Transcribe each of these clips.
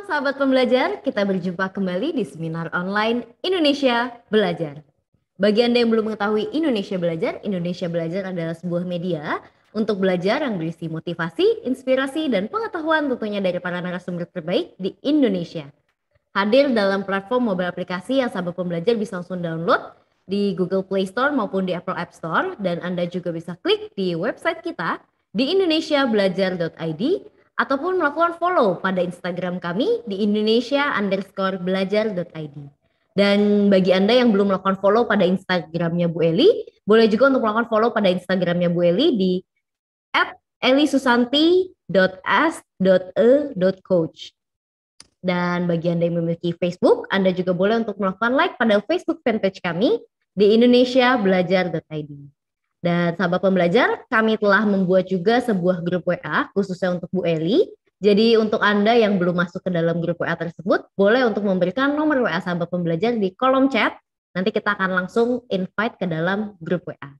sahabat pembelajar, kita berjumpa kembali di seminar online Indonesia Belajar. Bagi Anda yang belum mengetahui Indonesia Belajar adalah sebuah media untuk belajar yang berisi motivasi, inspirasi, dan pengetahuan tentunya dari para narasumber terbaik di Indonesia. Hadir dalam platform mobile aplikasi yang sahabat pembelajar bisa langsung download di Google Play Store maupun di Apple App Store, dan Anda juga bisa klik di website kita di indonesiabelajar.id ataupun melakukan follow pada Instagram kami di indonesia_belajar.id. Dan bagi Anda yang belum melakukan follow pada Instagramnya Bu Eli, boleh juga untuk melakukan follow pada Instagramnya Bu Eli di @elisusanti.s.e.coach. Dan bagi Anda yang memiliki Facebook, Anda juga boleh untuk melakukan like pada Facebook fanpage kami di indonesiabelajar.id. Dan sahabat pembelajar, kami telah membuat juga sebuah grup WA khususnya untuk Bu Eli. Jadi untuk Anda yang belum masuk ke dalam grup WA tersebut, boleh untuk memberikan nomor WA sahabat pembelajar di kolom chat. Nanti kita akan langsung invite ke dalam grup WA.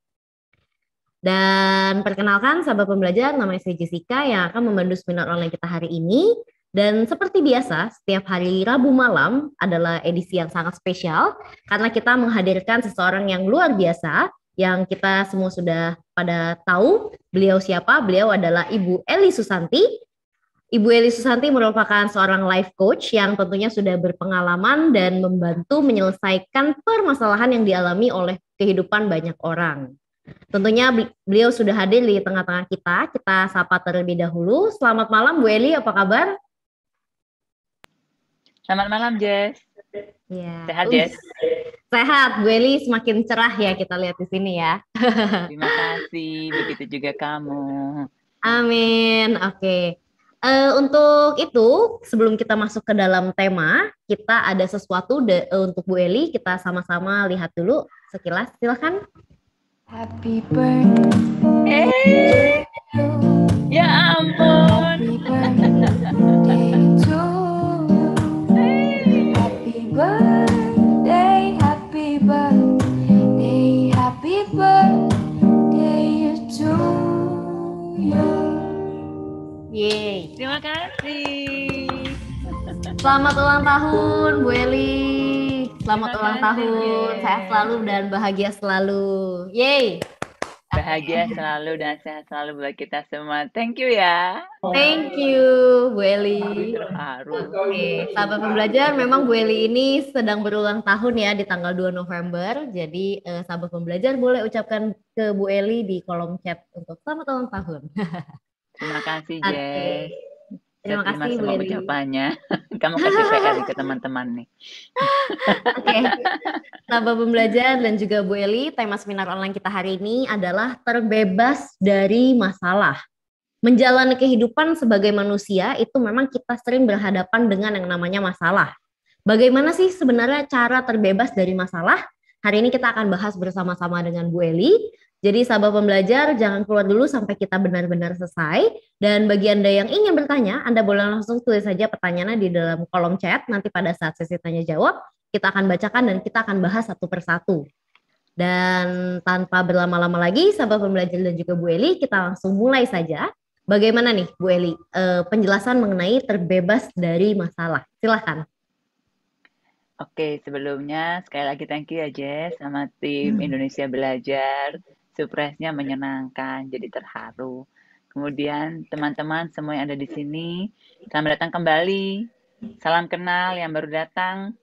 Dan perkenalkan sahabat pembelajar, namanya saya Jessica yang akan memandu seminar online kita hari ini. Dan seperti biasa, setiap hari Rabu malam adalah edisi yang sangat spesial karena kita menghadirkan seseorang yang luar biasa yang kita semua sudah pada tahu beliau siapa. Beliau adalah Ibu Eli Susanti. Ibu Eli Susanti merupakan seorang life coach yang tentunya sudah berpengalaman dan membantu menyelesaikan permasalahan yang dialami oleh kehidupan banyak orang. Tentunya beliau sudah hadir di tengah-tengah kita. Kita sapa terlebih dahulu. Selamat malam Bu Eli, apa kabar? Selamat malam Jess. Ya. Sehat Jess? Sehat, Bu Eli semakin cerah ya kita lihat di sini ya. Terima kasih, begitu juga kamu. Amin, oke. Untuk itu, sebelum kita masuk ke dalam tema, kita ada sesuatu untuk Bu Eli, kita sama-sama lihat dulu sekilas, silakan. Happy birthday. Ya ampun. Happy birthday to you. Happy birthday, happy birthday, happy birthday to you. Yeay. Terima kasih. Selamat ulang tahun Bu Eli. Selamat Terima ulang kasih, tahun. Jess. Sehat selalu dan bahagia selalu. Yeay. Bahagia selalu dan sehat selalu buat kita semua. Thank you ya. Thank you Bu Eli. Terharu. Oke, sahabat pembelajar, memang Bu Eli ini sedang berulang tahun ya di tanggal 2 November. Jadi sahabat pembelajar boleh ucapkan ke Bu Eli di kolom chat untuk selamat ulang tahun. Terima kasih Oke. Jess. Terima Saya terima kasih Bu semua Eli. ucapannya. Kamu kasih PR ke teman-teman nih. Oke, sahabat pembelajar dan juga Bu Eli, tema seminar online kita hari ini adalah terbebas dari masalah. Menjalani kehidupan sebagai manusia itu memang kita sering berhadapan dengan yang namanya masalah. Bagaimana sih sebenarnya cara terbebas dari masalah? Hari ini kita akan bahas bersama-sama dengan Bu Eli. Jadi sahabat pembelajar jangan keluar dulu sampai kita benar-benar selesai. Dan bagi Anda yang ingin bertanya, Anda boleh langsung tulis saja pertanyaannya di dalam kolom chat. Nanti pada saat sesi tanya jawab, kita akan bacakan dan kita akan bahas satu persatu. Dan tanpa berlama-lama lagi, sahabat pembelajar dan juga Bu Eli, kita langsung mulai saja. Bagaimana nih Bu Eli, penjelasan mengenai terbebas dari masalah? Silahkan. Oke, sebelumnya sekali lagi thank you ya Jess sama tim Indonesia Belajar. Surprise-nya menyenangkan, jadi terharu. Kemudian teman-teman semua yang ada di sini, selamat datang kembali. Salam kenal yang baru datang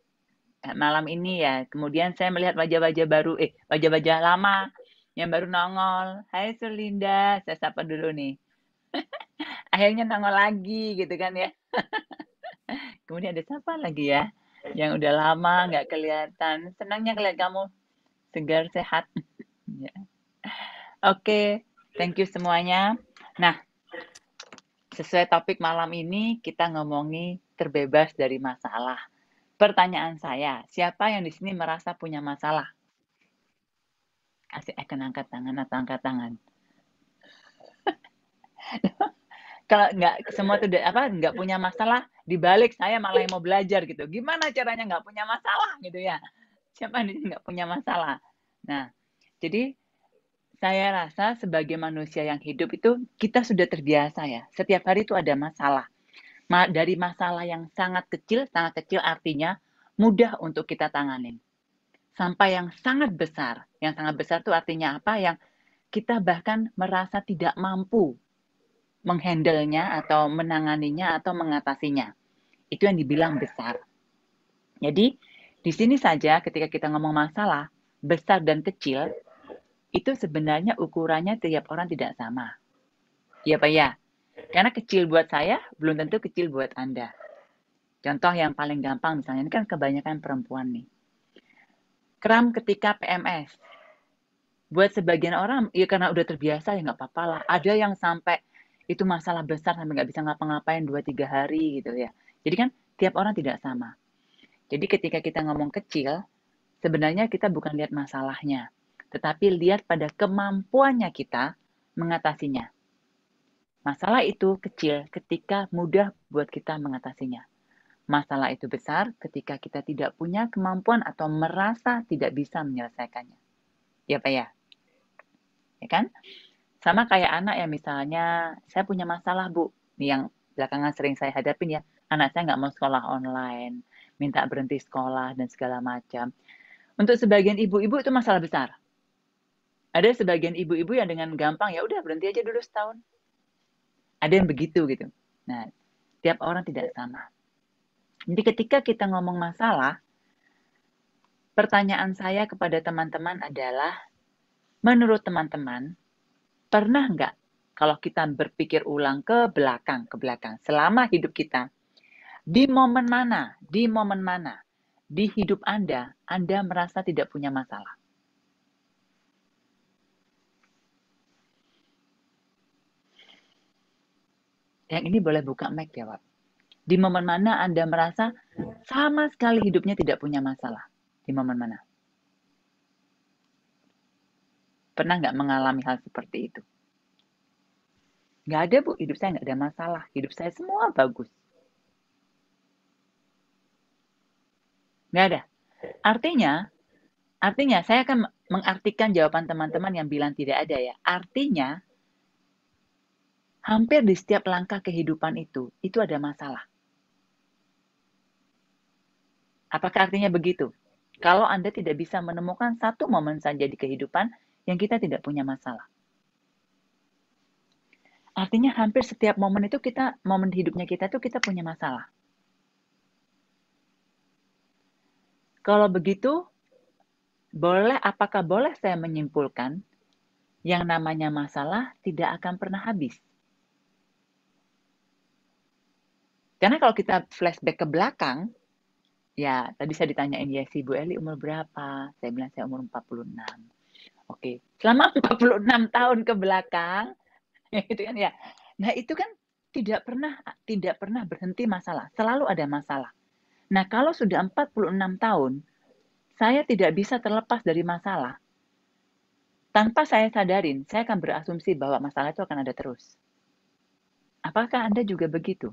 malam ini ya. Kemudian saya melihat wajah-wajah baru, wajah-wajah lama yang baru nongol. Hai Surlinda, saya sapa dulu nih. Akhirnya nongol lagi gitu kan ya. Kemudian ada siapa lagi ya? Yang udah lama nggak kelihatan. Senangnya ngeliat kamu segar, sehat. Ya. Oke, thank you semuanya. Nah, sesuai topik malam ini kita ngomongi terbebas dari masalah. Pertanyaan saya, siapa yang di sini merasa punya masalah? Kasih icon angkat tangan atau angkat tangan. Kalau nggak semua tuh nggak punya masalah, dibalik saya malah yang mau belajar gitu. Gimana caranya nggak punya masalah gitu ya? Siapa yang nggak punya masalah? Nah, jadi saya rasa sebagai manusia yang hidup itu kita sudah terbiasa ya. Setiap hari itu ada masalah. Dari masalah yang sangat kecil artinya mudah untuk kita tanganin. Sampai yang sangat besar. Yang sangat besar itu artinya apa? Yang kita bahkan merasa tidak mampu menghandle-nya atau menanganinya atau mengatasinya. Itu yang dibilang besar. Jadi, di sini saja ketika kita ngomong masalah, besar dan kecil, itu sebenarnya ukurannya tiap orang tidak sama. Iya Pak ya? Karena kecil buat saya, belum tentu kecil buat Anda. Contoh yang paling gampang misalnya, ini kan kebanyakan perempuan nih. Kram ketika PMS. Buat sebagian orang, ya karena udah terbiasa ya nggak apa-apa lah. Ada yang sampai itu masalah besar sampai nggak bisa ngapa-ngapain 2-3 hari gitu ya. Jadi kan tiap orang tidak sama. Jadi ketika kita ngomong kecil, sebenarnya kita bukan lihat masalahnya, tetapi lihat pada kemampuannya kita mengatasinya. Masalah itu kecil ketika mudah buat kita mengatasinya. Masalah itu besar ketika kita tidak punya kemampuan atau merasa tidak bisa menyelesaikannya. Ya Pak ya? Ya kan? Sama kayak anak yang misalnya, saya punya masalah Bu, nih yang belakangan sering saya hadapin ya, anak saya nggak mau sekolah online, minta berhenti sekolah dan segala macam. Untuk sebagian ibu-ibu itu masalah besar. Ada sebagian ibu-ibu yang dengan gampang, ya udah berhenti aja dulu setahun. Ada yang begitu gitu. Nah, tiap orang tidak sama. Jadi ketika kita ngomong masalah, pertanyaan saya kepada teman-teman adalah, menurut teman-teman, pernah nggak kalau kita berpikir ulang ke belakang, selama hidup kita, di momen mana di hidup Anda merasa tidak punya masalah? Yang ini boleh buka mic jawab. Di momen mana Anda merasa sama sekali hidupnya tidak punya masalah? Di momen mana? Pernah nggak mengalami hal seperti itu? Nggak ada Bu, hidup saya nggak ada masalah. Hidup saya semua bagus. Nggak ada. Artinya saya akan mengartikan jawaban teman-teman yang bilang tidak ada ya. Artinya, hampir di setiap langkah kehidupan itu ada masalah. Apakah artinya begitu? Kalau Anda tidak bisa menemukan satu momen saja di kehidupan yang kita tidak punya masalah. Artinya hampir setiap momen itu momen hidupnya kita itu kita punya masalah. Kalau begitu, apakah boleh saya menyimpulkan yang namanya masalah tidak akan pernah habis? Karena kalau kita flashback ke belakang, ya tadi saya ditanyain, ya si Bu Eli umur berapa? Saya bilang saya umur 46. Oke, selama 46 tahun ke belakang, itu kan ya. Nah, itu kan tidak pernah berhenti masalah, selalu ada masalah. Nah, kalau sudah 46 tahun, saya tidak bisa terlepas dari masalah. Tanpa saya sadarin, saya akan berasumsi bahwa masalah itu akan ada terus. Apakah Anda juga begitu?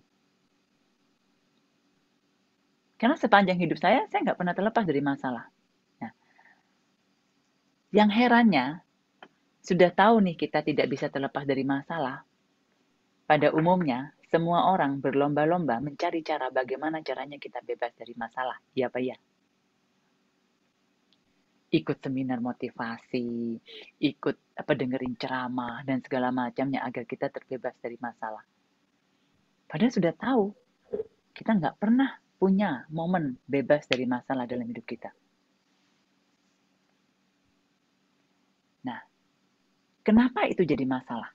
Karena sepanjang hidup saya nggak pernah terlepas dari masalah. Nah, yang herannya, sudah tahu nih kita tidak bisa terlepas dari masalah. Pada umumnya, semua orang berlomba-lomba mencari cara bagaimana caranya kita bebas dari masalah. Ya Pak ya? Ikut seminar motivasi, ikut dengerin ceramah, dan segala macamnya agar kita terbebas dari masalah. Padahal sudah tahu, kita nggak pernah punya momen bebas dari masalah dalam hidup kita. Nah, kenapa itu jadi masalah?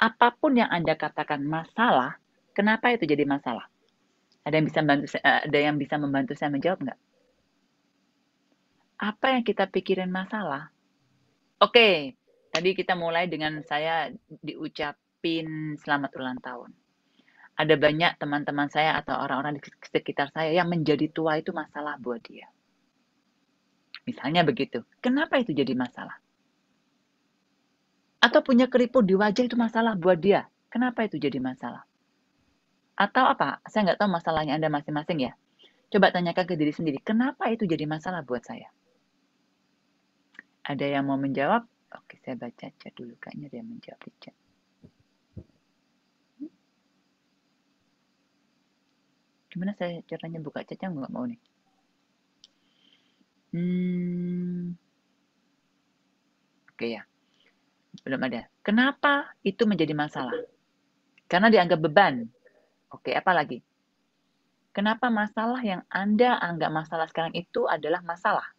Apapun yang Anda katakan masalah, kenapa itu jadi masalah? Ada yang bisa membantu saya menjawab nggak? Apa yang kita pikirin masalah? Oke, tadi kita mulai dengan saya diucapin selamat ulang tahun. Ada banyak teman-teman saya atau orang-orang di sekitar saya yang menjadi tua itu masalah buat dia. Misalnya begitu. Kenapa itu jadi masalah? Atau punya keriput di wajah itu masalah buat dia. Kenapa itu jadi masalah? Atau apa? Saya nggak tahu masalahnya Anda masing-masing ya. Coba tanyakan ke diri sendiri. Kenapa itu jadi masalah buat saya? Ada yang mau menjawab? Oke, saya baca chat dulu. Kayaknya ada yang menjawab di chat. Gimana saya caranya buka chatnya? Nggak mau nih. Oke ya, belum ada. Kenapa itu menjadi masalah? Karena dianggap beban. Oke, apa lagi? Kenapa masalah yang Anda anggap masalah sekarang itu adalah masalah?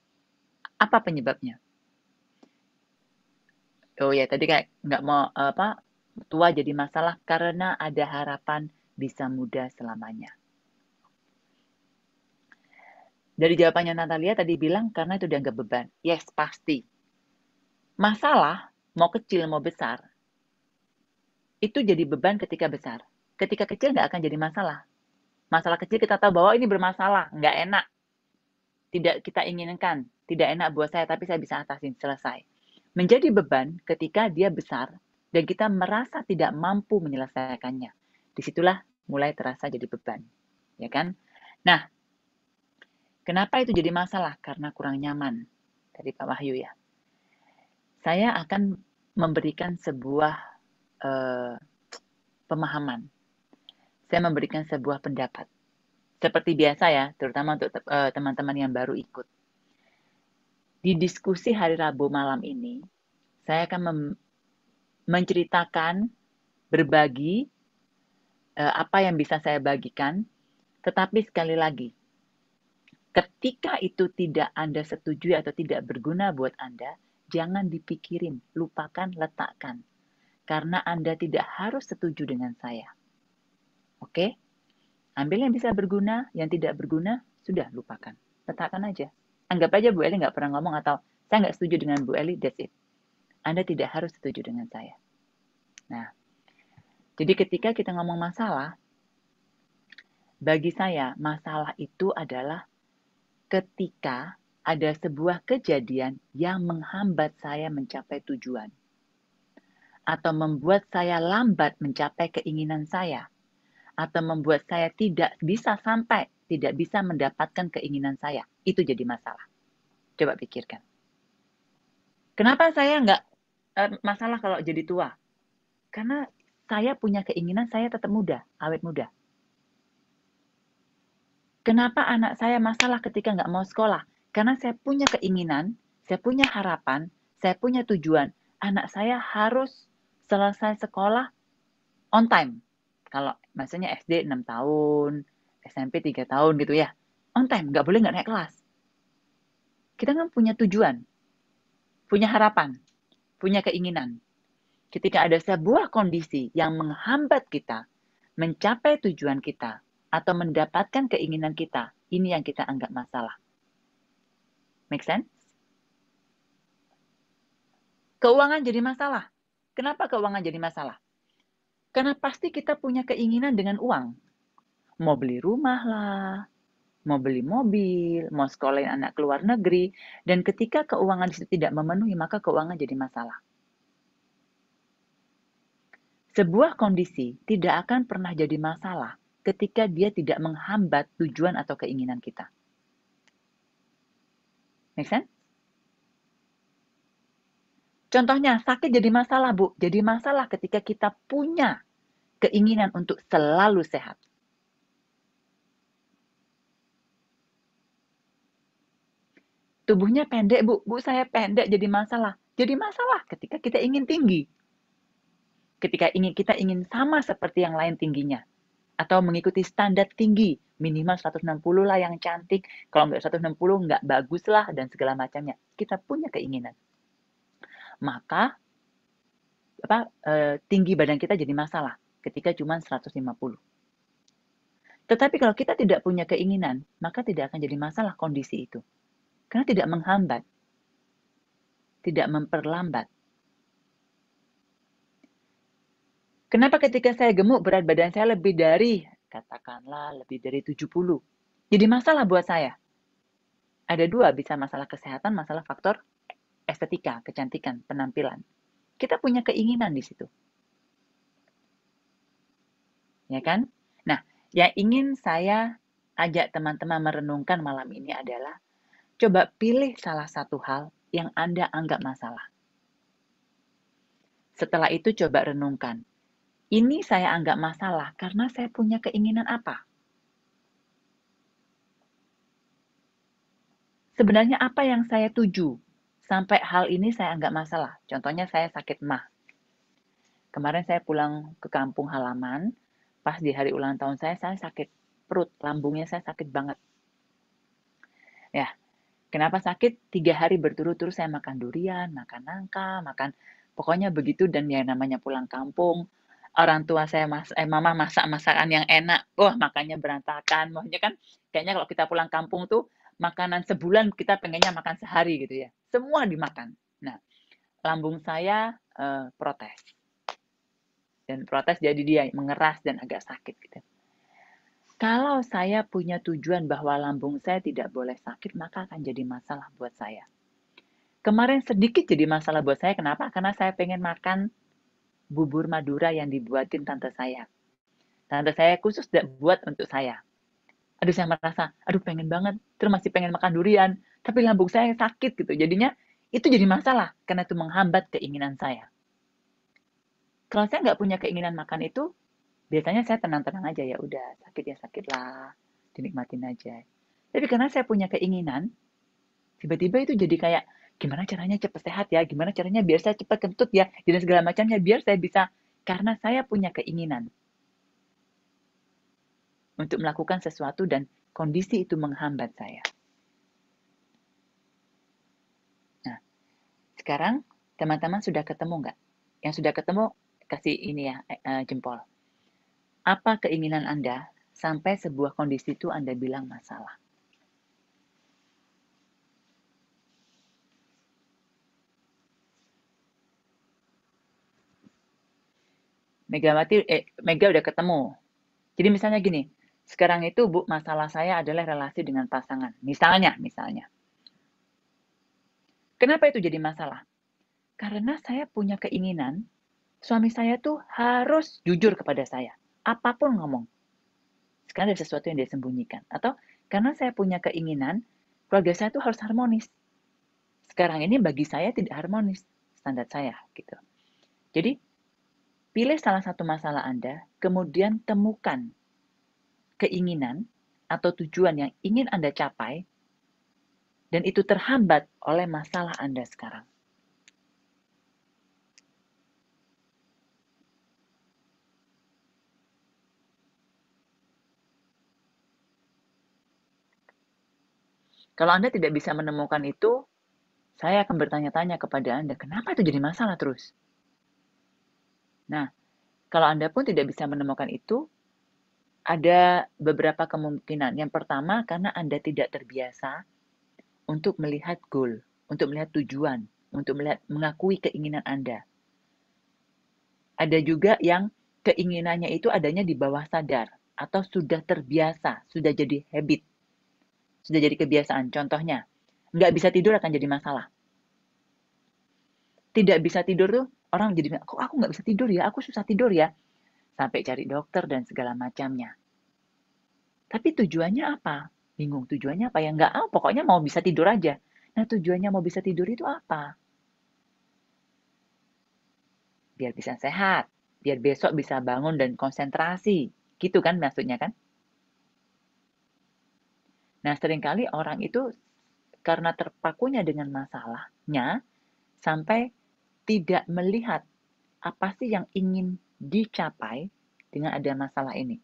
Apa penyebabnya? Oh ya, tadi kayak nggak mau tua jadi masalah karena ada harapan bisa muda selamanya. Dari jawabannya Natalia tadi bilang karena itu dianggap beban. Yes, pasti. Masalah, mau kecil mau besar, itu jadi beban ketika besar. Ketika kecil nggak akan jadi masalah. Masalah kecil kita tahu bahwa ini bermasalah, nggak enak. Tidak kita inginkan, tidak enak buat saya, tapi saya bisa atasin, selesai. Menjadi beban ketika dia besar dan kita merasa tidak mampu menyelesaikannya. Disitulah mulai terasa jadi beban. Ya kan? Nah, kenapa itu jadi masalah? Karena kurang nyaman. Dari Pak Wahyu ya. Saya akan memberikan sebuah pemahaman. Saya memberikan sebuah pendapat. Seperti biasa ya, terutama untuk teman-teman yang baru ikut. Di diskusi hari Rabu malam ini, saya akan menceritakan, berbagi apa yang bisa saya bagikan, tetapi sekali lagi, ketika itu tidak Anda setujui atau tidak berguna buat Anda, jangan dipikirin, lupakan, letakkan. Karena Anda tidak harus setuju dengan saya. Oke? Ambil yang bisa berguna, yang tidak berguna, sudah lupakan. Letakkan aja. Anggap aja Bu Eli nggak pernah ngomong atau saya nggak setuju dengan Bu Eli, that's it. Anda tidak harus setuju dengan saya. Nah, jadi ketika kita ngomong masalah, bagi saya masalah itu adalah ketika ada sebuah kejadian yang menghambat saya mencapai tujuan. Atau membuat saya lambat mencapai keinginan saya. Atau membuat saya tidak bisa sampai, tidak bisa mendapatkan keinginan saya. Itu jadi masalah. Coba pikirkan. Kenapa saya nggak masalah kalau jadi tua? Karena saya punya keinginan saya tetap muda, awet muda. Kenapa anak saya masalah ketika nggak mau sekolah? Karena saya punya keinginan, saya punya harapan, saya punya tujuan. Anak saya harus selesai sekolah on time. Kalau maksudnya SD 6 tahun, SMP 3 tahun gitu ya. On time, nggak boleh nggak naik kelas. Kita kan punya tujuan, punya harapan, punya keinginan. Ketika ada sebuah kondisi yang menghambat kita mencapai tujuan kita atau mendapatkan keinginan kita, ini yang kita anggap masalah. Make sense? Keuangan jadi masalah. Kenapa keuangan jadi masalah? Karena pasti kita punya keinginan dengan uang. Mau beli rumah lah, mau beli mobil, mau sekolahin anak ke luar negeri. Dan ketika keuangan itu tidak memenuhi, maka keuangan jadi masalah. Sebuah kondisi tidak akan pernah jadi masalah ketika dia tidak menghambat tujuan atau keinginan kita. Make sense? Contohnya, sakit jadi masalah, Bu. Jadi masalah ketika kita punya keinginan untuk selalu sehat. Tubuhnya pendek, Bu. Bu, saya pendek jadi masalah. Jadi masalah ketika kita ingin tinggi. Ketika kita ingin sama seperti yang lain tingginya. Atau mengikuti standar tinggi. Minimal 160 lah yang cantik. Kalau nggak 160 nggak bagus lah dan segala macamnya. Kita punya keinginan. Maka tinggi badan kita jadi masalah ketika cuma 150. Tetapi kalau kita tidak punya keinginan, maka tidak akan jadi masalah kondisi itu. Karena tidak menghambat, tidak memperlambat. Kenapa ketika saya gemuk berat badan saya lebih dari, katakanlah lebih dari 70. Jadi masalah buat saya. Ada dua, bisa masalah kesehatan, masalah faktor estetika, kecantikan, penampilan. Kita punya keinginan di situ. Ya kan? Nah, yang ingin saya ajak teman-teman merenungkan malam ini adalah coba pilih salah satu hal yang Anda anggap masalah. Setelah itu coba renungkan. Ini saya anggap masalah karena saya punya keinginan apa? sebenarnya apa yang saya tuju? Sampai hal ini saya anggap masalah. Contohnya saya sakit MAH. Kemarin saya pulang ke kampung halaman, pas di hari ulang tahun saya sakit perut, lambungnya saya sakit banget. Ya, kenapa sakit? 3 hari berturut-turut saya makan durian, makan nangka, makan pokoknya begitu, dan ya namanya pulang kampung, orang tua saya mama masak masakan yang enak, wah makannya berantakan. Maksudnya kan kayaknya kalau kita pulang kampung tuh makanan sebulan kita pengennya makan sehari gitu ya. Semua dimakan. Nah, lambung saya protes. Dan protes jadi dia mengeras dan agak sakit gitu. Kalau saya punya tujuan bahwa lambung saya tidak boleh sakit, maka akan jadi masalah buat saya. Kemarin sedikit jadi masalah buat saya, kenapa? Karena saya pengen makan bubur Madura yang dibuatin tante saya. Tante saya khusus buat untuk saya. Aduh, saya merasa, aduh pengen banget, terus masih pengen makan durian, tapi lambung saya sakit gitu. Jadinya itu jadi masalah, karena itu menghambat keinginan saya. Kalau saya nggak punya keinginan makan itu, biasanya saya tenang-tenang aja, ya udah sakit ya sakit lah, dinikmatin aja. Tapi karena saya punya keinginan, tiba-tiba itu jadi kayak gimana caranya cepat sehat ya, gimana caranya biar saya cepat kentut ya, dan segala macamnya biar saya bisa, karena saya punya keinginan untuk melakukan sesuatu dan kondisi itu menghambat saya. Nah, sekarang teman-teman sudah ketemu nggak? Yang sudah ketemu kasih ini ya jempol. Apa keinginan Anda sampai sebuah kondisi itu Anda bilang masalah? Mega udah ketemu. Jadi misalnya gini, sekarang itu Bu, masalah saya adalah relasi dengan pasangan. Misalnya. Kenapa itu jadi masalah? Karena saya punya keinginan, suami saya tuh harus jujur kepada saya. Apapun ngomong. Sekarang ada sesuatu yang dia sembunyikan. Atau karena saya punya keinginan, keluarga saya tuh harus harmonis. Sekarang ini bagi saya tidak harmonis standar saya gitu. Jadi pilih salah satu masalah Anda, kemudian temukan keinginan atau tujuan yang ingin Anda capai, dan itu terhambat oleh masalah Anda sekarang. Kalau Anda tidak bisa menemukan itu, saya akan bertanya-tanya kepada Anda, kenapa itu jadi masalah terus? Nah, kalau Anda pun tidak bisa menemukan itu, ada beberapa kemungkinan. Yang pertama, karena Anda tidak terbiasa untuk melihat goal, untuk melihat tujuan, untuk melihat mengakui keinginan Anda. Ada juga yang keinginannya itu adanya di bawah sadar, atau sudah terbiasa, sudah jadi habit, sudah jadi kebiasaan. Contohnya, nggak bisa tidur akan jadi masalah. Tidak bisa tidur tuh, orang jadi, kok aku nggak bisa tidur ya, aku susah tidur ya. Sampai cari dokter dan segala macamnya. Tapi tujuannya apa? Bingung tujuannya apa ya? Nggak, pokoknya mau bisa tidur aja. Nah, tujuannya mau bisa tidur itu apa? Biar bisa sehat, biar besok bisa bangun dan konsentrasi. Gitu kan maksudnya kan? Nah, seringkali orang itu karena terpakunya dengan masalahnya, sampai tidak melihat apa sih yang ingin dicapai dengan ada masalah ini.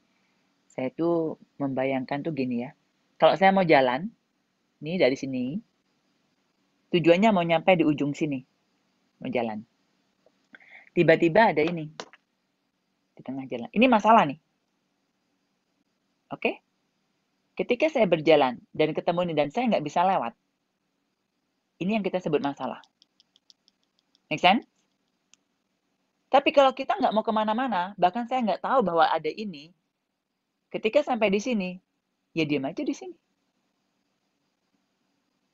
Saya tuh membayangkan tuh gini ya, kalau saya mau jalan, nih dari sini, tujuannya mau nyampe di ujung sini, mau jalan. Tiba-tiba ada ini, di tengah jalan. Ini masalah nih. Oke? Ketika saya berjalan dan ketemu ini dan saya nggak bisa lewat, ini yang kita sebut masalah. Make sense? Tapi kalau kita nggak mau kemana-mana, bahkan saya nggak tahu bahwa ada ini, ketika sampai di sini, ya diam aja di sini.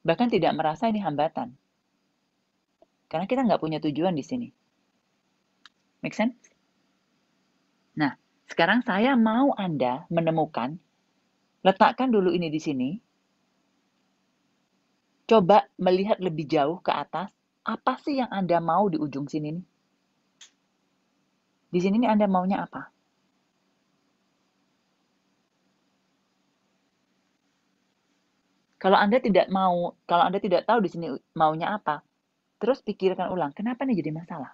Bahkan tidak merasa ini hambatan. Karena kita nggak punya tujuan di sini. Make sense? Nah, sekarang saya mau Anda menemukan, letakkan dulu ini di sini, coba melihat lebih jauh ke atas, apa sih yang Anda mau di ujung sini nih? Di sini nih Anda maunya apa? Kalau Anda tidak tahu di sini maunya apa, terus pikirkan ulang, kenapa ini jadi masalah?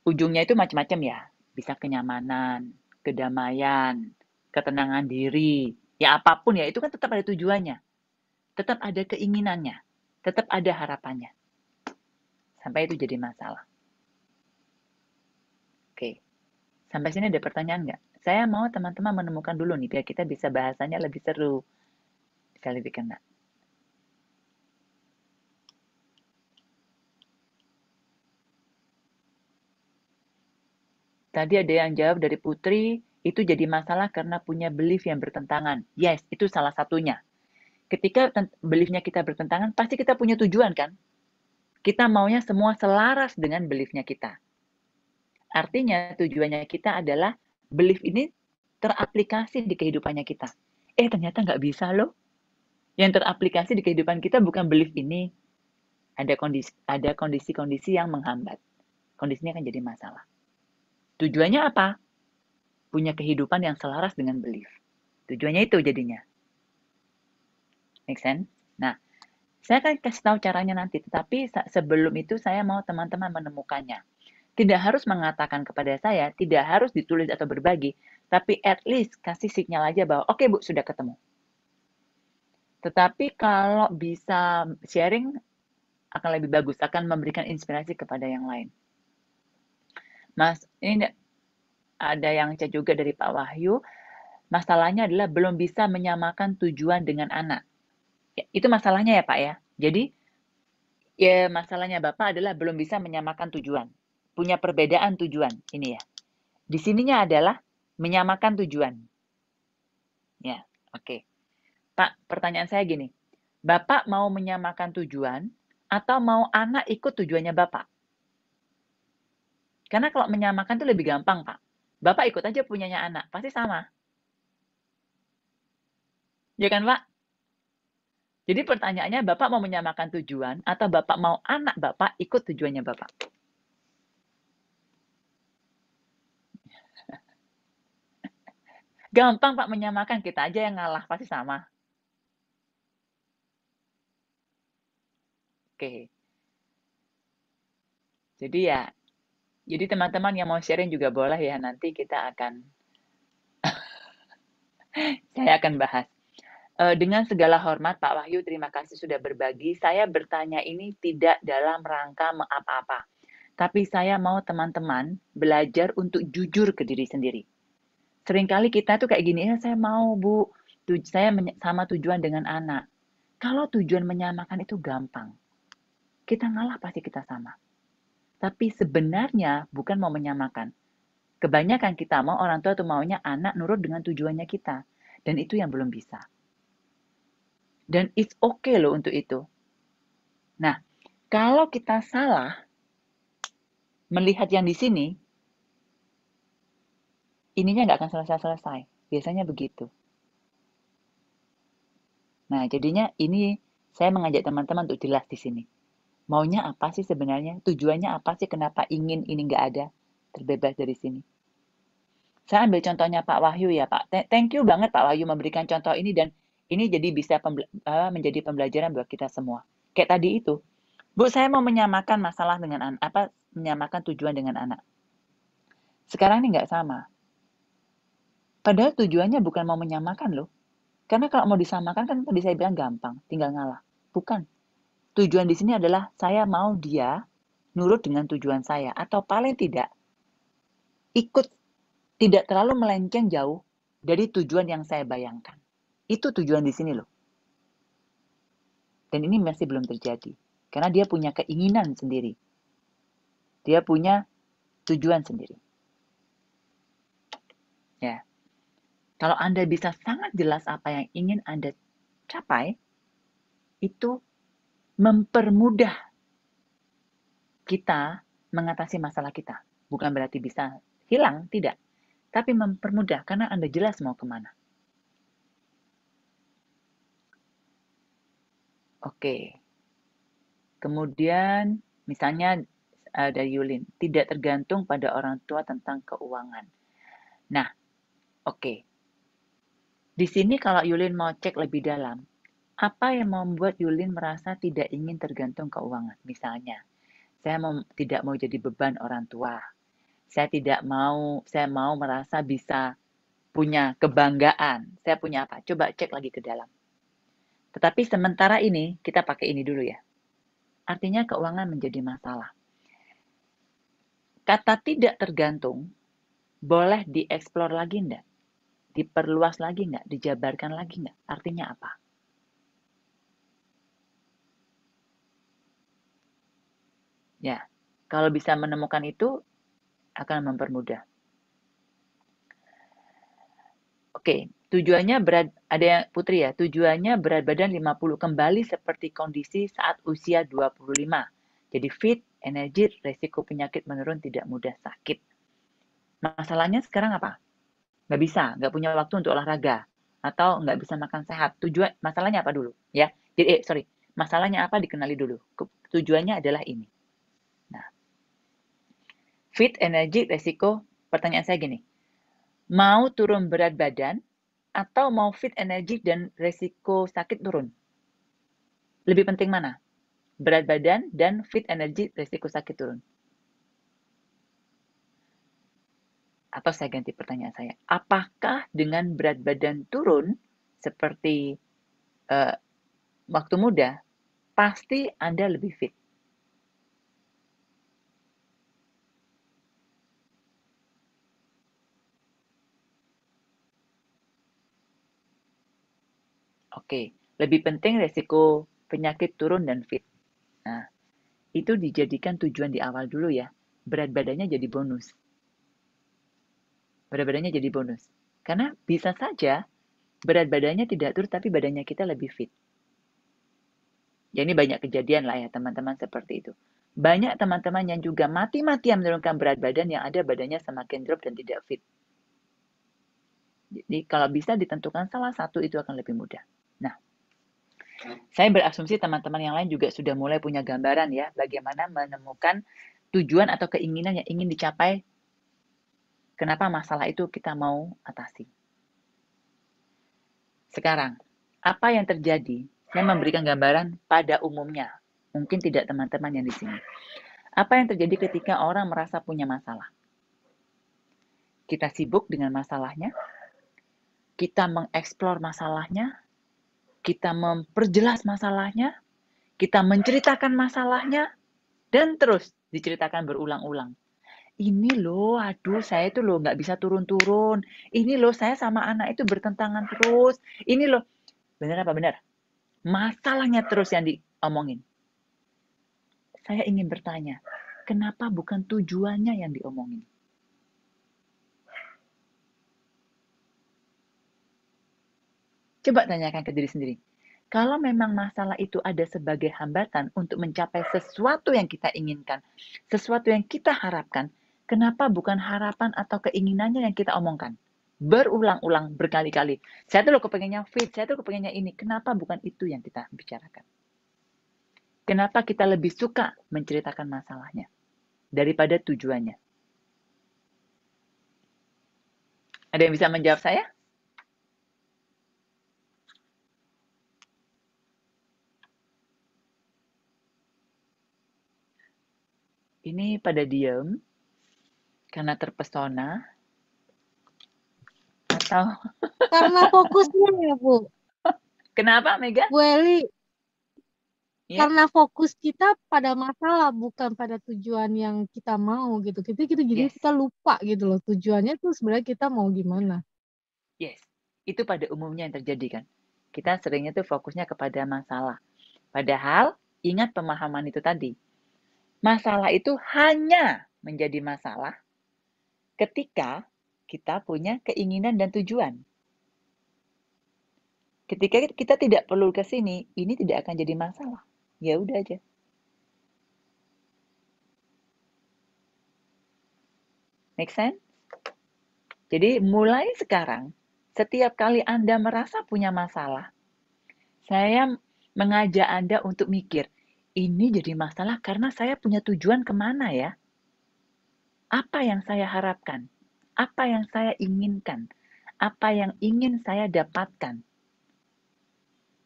Ujungnya itu macam-macam ya. Bisa kenyamanan, kedamaian, ketenangan diri, ya apapun ya, itu kan tetap ada tujuannya. Tetap ada keinginannya, tetap ada harapannya. Sampai itu jadi masalah. Oke, sampai sini ada pertanyaan nggak? Saya mau teman-teman menemukan dulu nih, biar kita bisa bahasanya lebih seru, bisa lebih kena. Tadi ada yang jawab dari Putri, itu jadi masalah karena punya belief yang bertentangan. Yes, itu salah satunya. Ketika beliefnya kita bertentangan, pasti kita punya tujuan kan? Kita maunya semua selaras dengan beliefnya kita. Artinya tujuannya kita adalah belief ini teraplikasi di kehidupannya kita. Ternyata nggak bisa loh. Yang teraplikasi di kehidupan kita bukan belief ini. Ada kondisi-kondisi yang menghambat. Kondisinya akan jadi masalah. Tujuannya apa? Punya kehidupan yang selaras dengan belief. Tujuannya itu jadinya. Make sense? Nah, saya akan kasih tahu caranya nanti. Tetapi sebelum itu saya mau teman-teman menemukannya. Tidak harus mengatakan kepada saya, tidak harus ditulis atau berbagi, tapi at least kasih sinyal aja bahwa, oke Bu, sudah ketemu. Tetapi kalau bisa sharing, akan lebih bagus, akan memberikan inspirasi kepada yang lain. Mas, ini ada yang chat juga dari Pak Wahyu, masalahnya adalah belum bisa menyamakan tujuan dengan anak. Ya, itu masalahnya ya Pak ya. Jadi, ya masalahnya Bapak adalah belum bisa menyamakan tujuan. Punya perbedaan tujuan, ini ya. Di sininya adalah menyamakan tujuan. Ya, oke. Pak, pertanyaan saya gini. Bapak mau menyamakan tujuan atau mau anak ikut tujuannya Bapak? Karena kalau menyamakan itu lebih gampang, Pak. Bapak ikut aja punyanya anak, pasti sama. Ya kan, Pak? Jadi pertanyaannya, Bapak mau menyamakan tujuan atau Bapak mau anak Bapak ikut tujuannya Bapak? Gampang, Pak, menyamakan. Kita aja yang ngalah, pasti sama. Oke. Jadi teman-teman yang mau sharing juga boleh ya, nanti kita akan, saya akan bahas. Dengan segala hormat, Pak Wahyu, terima kasih sudah berbagi. Saya bertanya ini tidak dalam rangka apa-apa. Tapi saya mau teman-teman belajar untuk jujur ke diri sendiri. Seringkali kita tuh kayak gini, saya mau Bu, saya sama tujuan dengan anak. Kalau tujuan menyamakan itu gampang. Kita ngalah pasti kita sama. Tapi sebenarnya bukan mau menyamakan. Kebanyakan kita mau orang tua tuh maunya anak nurut dengan tujuannya kita. Dan itu yang belum bisa. Dan it's okay loh untuk itu. Nah, kalau kita salah melihat yang di sini, ininya nggak akan selesai-selesai. Biasanya begitu. Nah, jadinya ini saya mengajak teman-teman untuk jelas di sini. Maunya apa sih sebenarnya? Tujuannya apa sih? Kenapa ingin ini nggak ada? Terbebas dari sini. Saya ambil contohnya Pak Wahyu ya Pak. Thank you banget Pak Wahyu memberikan contoh ini dan ini jadi bisa menjadi pembelajaran buat kita semua. Kayak tadi itu, Bu, saya mau menyamakan masalah dengan anak, menyamakan tujuan dengan anak. Sekarang ini nggak sama. Padahal tujuannya bukan mau menyamakan loh. Karena kalau mau disamakan kan tadi saya bilang gampang, tinggal ngalah. Bukan. Tujuan di sini adalah saya mau dia nurut dengan tujuan saya atau paling tidak ikut, tidak terlalu melenceng jauh dari tujuan yang saya bayangkan. Itu tujuan di sini loh. Dan ini masih belum terjadi. Karena dia punya keinginan sendiri. Dia punya tujuan sendiri. Ya. Kalau Anda bisa sangat jelas apa yang ingin Anda capai, itu mempermudah kita mengatasi masalah kita. Bukan berarti bisa hilang, tidak. Tapi mempermudah, karena Anda jelas mau kemana. Oke. Kemudian, misalnya dari Yulin, tidak tergantung pada orang tua tentang keuangan. Nah, oke. Di sini kalau Yulin mau cek lebih dalam, apa yang membuat Yulin merasa tidak ingin tergantung keuangan? Misalnya, tidak mau jadi beban orang tua. Saya mau merasa bisa punya kebanggaan. Saya punya apa? Coba cek lagi ke dalam. Tetapi sementara ini, kita pakai ini dulu ya. Artinya keuangan menjadi masalah. Kata tidak tergantung, boleh dieksplor lagi enggak? Diperluas lagi enggak? Dijabarkan lagi enggak? Artinya apa? Ya, kalau bisa menemukan itu, akan mempermudah. Oke, tujuannya ada yang Putri ya, tujuannya berat badan 50 kembali seperti kondisi saat usia 25. Jadi fit, energi, resiko penyakit menurun, tidak mudah sakit. Masalahnya sekarang apa? Nggak bisa, nggak punya waktu untuk olahraga, atau nggak bisa makan sehat. Masalahnya apa dulu? Ya, jadi masalahnya apa dikenali dulu. Tujuannya adalah ini. Nah, fit, energi, resiko. Pertanyaan saya gini, mau turun berat badan atau mau fit, energi, dan resiko sakit turun? Lebih penting mana? Berat badan dan fit, energi, resiko sakit turun. Atau saya ganti pertanyaan saya, apakah dengan berat badan turun seperti waktu muda, pasti Anda lebih fit? Oke, lebih penting resiko penyakit turun dan fit. Nah, itu dijadikan tujuan di awal dulu ya. Berat badannya jadi bonus. Berat badannya jadi bonus. Karena bisa saja berat badannya tidak turun tapi badannya kita lebih fit. Ya ini banyak kejadian lah ya teman-teman seperti itu. Banyak teman-teman yang juga mati-matian menurunkan berat badan yang ada badannya semakin drop dan tidak fit. Jadi kalau bisa ditentukan salah satu itu akan lebih mudah. Nah, saya berasumsi teman-teman yang lain juga sudah mulai punya gambaran ya bagaimana menemukan tujuan atau keinginan yang ingin dicapai. Kenapa masalah itu kita mau atasi. Sekarang, apa yang terjadi? Saya memberikan gambaran pada umumnya. Mungkin tidak teman-teman yang di sini. Apa yang terjadi ketika orang merasa punya masalah? Kita sibuk dengan masalahnya, kita mengeksplor masalahnya, kita memperjelas masalahnya, kita menceritakan masalahnya, dan terus diceritakan berulang-ulang. Ini loh, aduh saya itu loh nggak bisa turun-turun. Ini loh saya sama anak itu bertentangan terus. Ini loh, benar apa benar? Masalahnya terus yang diomongin. Saya ingin bertanya, kenapa bukan tujuannya yang diomongin? Coba tanyakan ke diri sendiri. Kalau memang masalah itu ada sebagai hambatan untuk mencapai sesuatu yang kita inginkan, sesuatu yang kita harapkan, kenapa bukan harapan atau keinginannya yang kita omongkan? Berulang-ulang, berkali-kali. Saya tuh loh kepengennya fit, saya tuh kepengennya ini. Kenapa bukan itu yang kita bicarakan? Kenapa kita lebih suka menceritakan masalahnya daripada tujuannya? Ada yang bisa menjawab saya? Ini pada diem karena terpesona atau Karena fokusnya ya, Bu. kenapa Mega? Bu Eli, Ya. karena fokus kita pada masalah bukan pada tujuan yang kita mau gitu. Jadi Yes. kita lupa gitu loh. Tujuannya tuh sebenarnya kita mau gimana. Yes, itu pada umumnya yang terjadi kan. Kita seringnya tuh fokusnya kepada masalah. Padahal ingat pemahaman itu tadi. Masalah itu hanya menjadi masalah ketika kita punya keinginan dan tujuan. Ketika kita tidak perlu ke sini, ini tidak akan jadi masalah. Ya udah aja. Make sense? Jadi mulai sekarang, setiap kali Anda merasa punya masalah, saya mengajak Anda untuk mikir, ini jadi masalah karena saya punya tujuan kemana ya? Apa yang saya harapkan? Apa yang saya inginkan? apa yang ingin saya dapatkan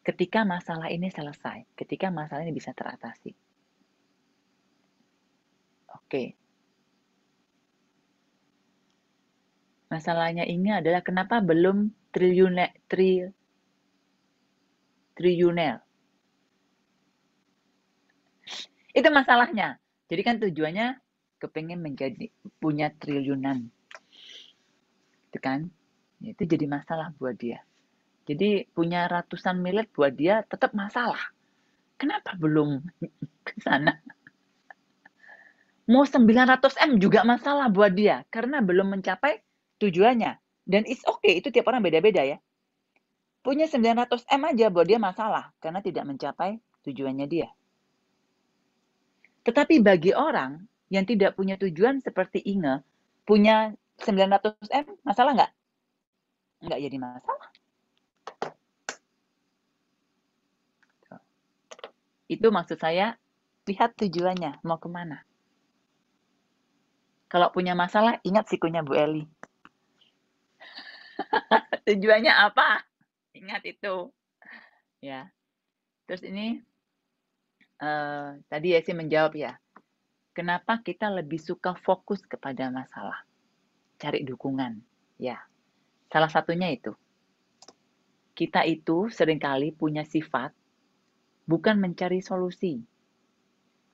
ketika masalah ini selesai, ketika masalah ini bisa teratasi. Oke. Masalahnya ini adalah kenapa belum triliuner. Itu masalahnya. Jadi kan tujuannya kepengen punya triliunan. Itu kan? Itu jadi masalah buat dia. Jadi punya ratusan miliar buat dia tetap masalah. Kenapa belum ke sana? Mau 900 M juga masalah buat dia karena belum mencapai tujuannya. Dan it's okay, itu tiap orang beda-beda ya. Punya 900 M aja buat dia masalah karena tidak mencapai tujuannya dia. Tetapi bagi orang yang tidak punya tujuan seperti Inge, punya 900 M, masalah nggak? Nggak jadi masalah. Itu maksud saya, lihat tujuannya, mau kemana. Kalau punya masalah, ingat sikunya Bu Eli. Tujuannya apa? Ingat itu. Ya. Terus ini, tadi Yesi menjawab ya. Kenapa kita lebih suka fokus kepada masalah? Cari dukungan. Ya. Salah satunya itu. Kita itu seringkali punya sifat bukan mencari solusi.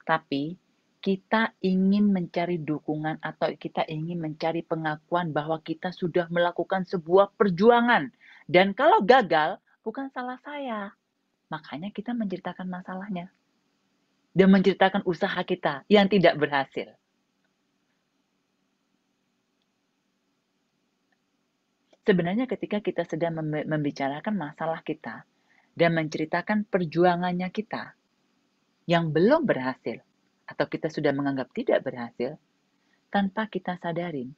Tapi kita ingin mencari dukungan atau kita ingin mencari pengakuan bahwa kita sudah melakukan sebuah perjuangan. Dan kalau gagal, bukan salah saya. Makanya kita menceritakan masalahnya. Dan menceritakan usaha kita yang tidak berhasil. Sebenarnya ketika kita sedang membicarakan masalah kita dan menceritakan perjuangannya kita yang belum berhasil, atau kita sudah menganggap tidak berhasil, tanpa kita sadarin,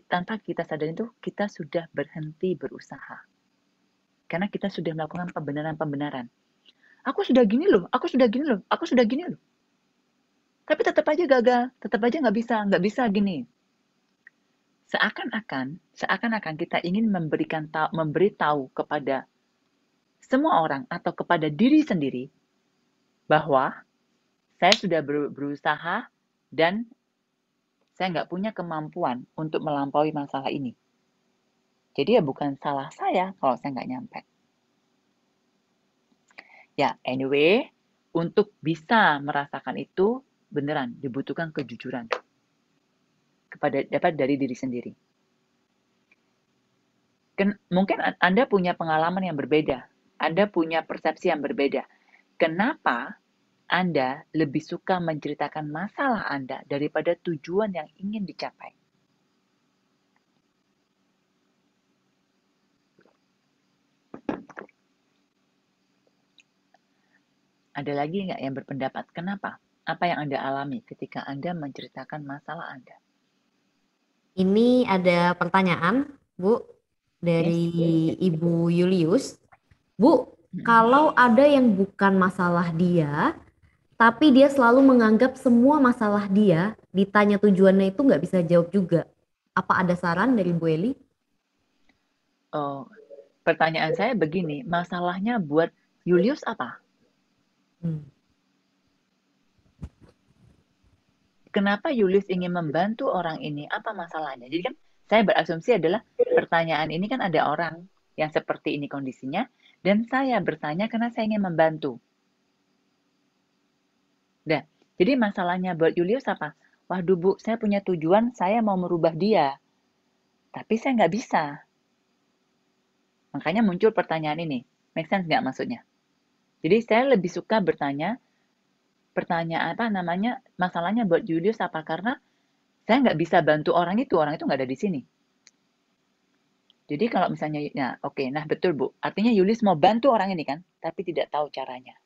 tanpa kita sadarin itu kita sudah berhenti berusaha, karena kita sudah melakukan pembenaran. Aku sudah gini loh, aku sudah gini loh, aku sudah gini loh, tapi tetap aja gagal, tetap aja nggak bisa gini. Seakan-akan kita ingin memberitahu kepada semua orang atau kepada diri sendiri bahwa saya sudah berusaha dan saya nggak punya kemampuan untuk melampaui masalah ini. Jadi ya bukan salah saya kalau saya nggak nyampe. Ya, anyway, untuk bisa merasakan itu beneran dibutuhkan kejujuran dapat dari diri sendiri. Mungkin Anda punya pengalaman yang berbeda, Anda punya persepsi yang berbeda. Kenapa Anda lebih suka menceritakan masalah Anda daripada tujuan yang ingin dicapai? Ada lagi nggak yang berpendapat? Kenapa? Apa yang Anda alami ketika Anda menceritakan masalah Anda? Ini ada pertanyaan, Bu, dari Ibu Julius. Bu, kalau ada yang bukan masalah dia, tapi dia selalu menganggap semua masalah dia, ditanya tujuannya itu nggak bisa jawab juga. Apa ada saran dari Bu Eli? Oh, pertanyaan saya begini, masalahnya buat Julius apa? Kenapa Julius ingin membantu orang ini? Apa masalahnya? Jadi kan saya berasumsi adalah pertanyaan ini kan ada orang yang seperti ini kondisinya, dan saya bertanya karena saya ingin membantu. Nah, jadi masalahnya buat Julius apa? Waduh Bu, saya punya tujuan, saya mau merubah dia. Tapi saya nggak bisa. Makanya muncul pertanyaan ini. Make sense nggak maksudnya? Jadi saya lebih suka bertanya, masalahnya buat Julius apa? Karena saya nggak bisa bantu orang itu nggak ada di sini. Jadi kalau misalnya, nah betul Bu, artinya Julius mau bantu orang ini kan, tapi tidak tahu caranya.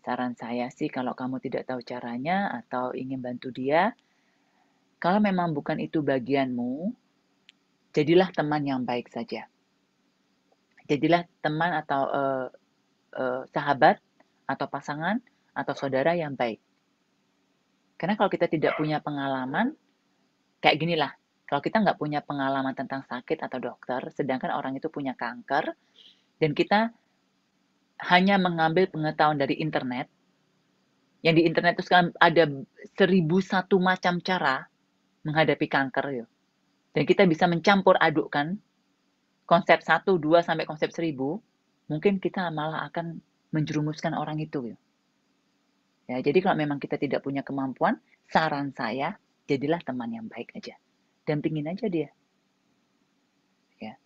Saran saya sih kalau kamu tidak tahu caranya atau ingin bantu dia, kalau memang bukan itu bagianmu, jadilah teman yang baik saja. Jadilah teman atau sahabat atau pasangan atau saudara yang baik. Karena kalau kita tidak punya pengalaman, kayak gini lah, kalau kita nggak punya pengalaman tentang sakit atau dokter, sedangkan orang itu punya kanker, dan kita hanya mengambil pengetahuan dari internet, yang di internet itu sekarang ada 1001 macam cara menghadapi kanker, ya. Dan kita bisa mencampur adukkan konsep 1, 2, sampai konsep 1000, mungkin kita malah akan menjerumuskan orang itu, ya. Ya, jadi kalau memang kita tidak punya kemampuan, saran saya, jadilah teman yang baik aja. Dampingin aja dia. Ya.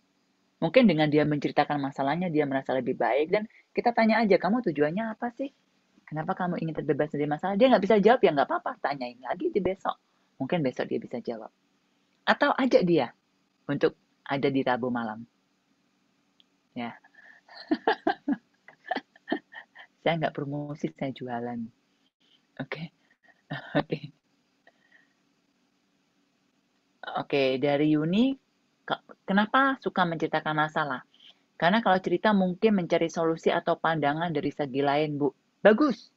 Mungkin dengan dia menceritakan masalahnya, dia merasa lebih baik. Dan kita tanya aja, kamu tujuannya apa sih? Kenapa kamu ingin terbebas dari masalah? Dia nggak bisa jawab, ya nggak apa-apa. Tanyain lagi di besok. Mungkin besok dia bisa jawab. Atau ajak dia untuk ada di Rabu malam. Ya. Saya nggak promosi, saya jualan. Oke. Oke. Oke, dari Yuni, kenapa suka menceritakan masalah? Karena kalau cerita mungkin mencari solusi atau pandangan dari segi lain, Bu. Bagus.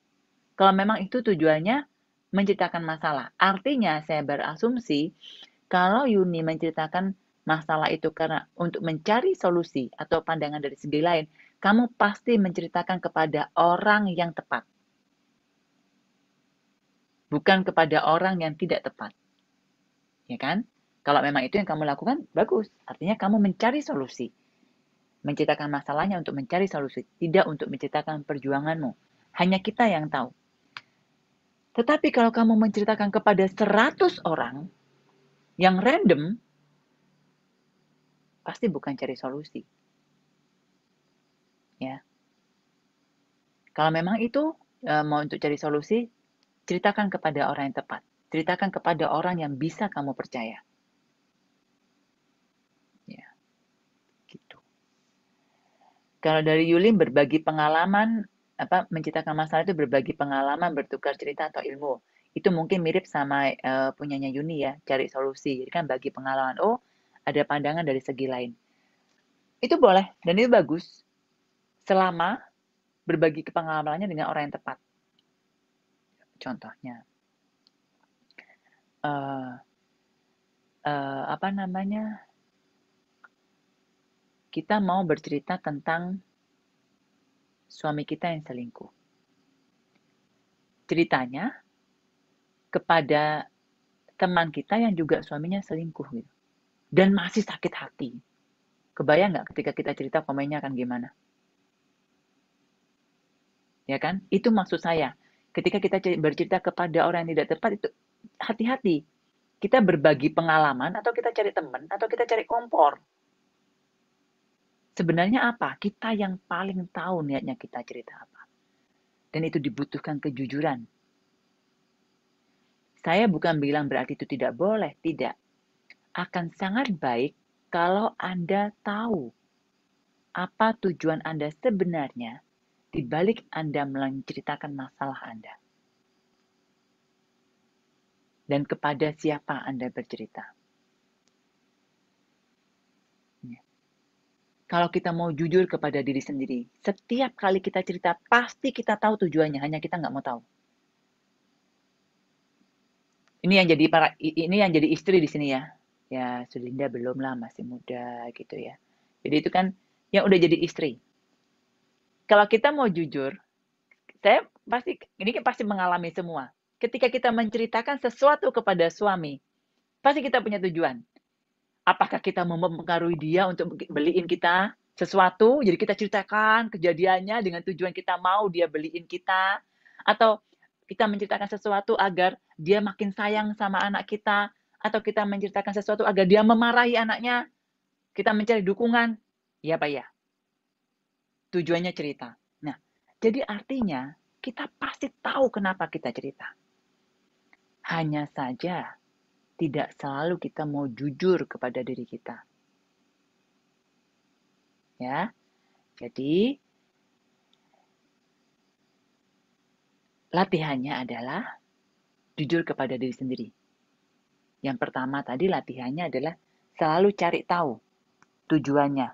Kalau memang itu tujuannya menceritakan masalah. Artinya saya berasumsi kalau Yuni menceritakan masalah itu karena untuk mencari solusi atau pandangan dari segi lain, kamu pasti menceritakan kepada orang yang tepat. Bukan kepada orang yang tidak tepat. Ya kan? Kalau memang itu yang kamu lakukan, bagus. Artinya kamu mencari solusi. Menceritakan masalahnya untuk mencari solusi. Tidak untuk menceritakan perjuanganmu. Hanya kita yang tahu. Tetapi kalau kamu menceritakan kepada 100 orang yang random, pasti bukan cari solusi. Ya. Kalau memang itu mau untuk cari solusi, ceritakan kepada orang yang tepat. Ceritakan kepada orang yang bisa kamu percaya. Ya. Gitu. Kalau dari Yulin berbagi pengalaman, menceritakan masalah itu berbagi pengalaman, bertukar cerita atau ilmu. Itu mungkin mirip sama punyanya Yuni ya, cari solusi. Jadi kan bagi pengalaman. Oh, ada pandangan dari segi lain. Itu boleh dan itu bagus. Selama berbagi pengalamannya dengan orang yang tepat. Contohnya, kita mau bercerita tentang suami kita yang selingkuh. Ceritanya kepada teman kita yang juga suaminya selingkuh gitu. Dan masih sakit hati. Kebayang nggak ketika kita cerita komennya akan gimana? Ya kan? Itu maksud saya. Ketika kita bercerita kepada orang yang tidak tepat, itu hati-hati. Kita berbagi pengalaman, atau kita cari teman, atau kita cari kompor. Sebenarnya apa? Kita yang paling tahu niatnya kita cerita apa. Dan itu dibutuhkan kejujuran. Saya bukan bilang berarti itu tidak boleh. Tidak. Akan sangat baik kalau Anda tahu apa tujuan Anda sebenarnya di balik Anda menceritakan masalah Anda. Dan kepada siapa Anda bercerita. Kalau kita mau jujur kepada diri sendiri, setiap kali kita cerita, pasti kita tahu tujuannya, hanya kita nggak mau tahu. Ini yang jadi istri di sini ya. Ya, Sulinda belum lah, masih muda gitu ya. Jadi itu kan yang udah jadi istri. Kalau kita mau jujur, ini pasti mengalami semua. Ketika kita menceritakan sesuatu kepada suami, pasti kita punya tujuan. Apakah kita mau mempengaruhi dia untuk beliin kita sesuatu, jadi kita ceritakan kejadiannya dengan tujuan kita mau dia beliin kita, atau kita menceritakan sesuatu agar dia makin sayang sama anak kita, atau kita menceritakan sesuatu agar dia memarahi anaknya, kita mencari dukungan, ya Pak ya. Tujuannya cerita. Nah, jadi artinya kita pasti tahu kenapa kita cerita. Hanya saja tidak selalu kita mau jujur kepada diri kita. Ya. Jadi latihannya adalah jujur kepada diri sendiri. Yang pertama tadi latihannya adalah selalu cari tahu tujuannya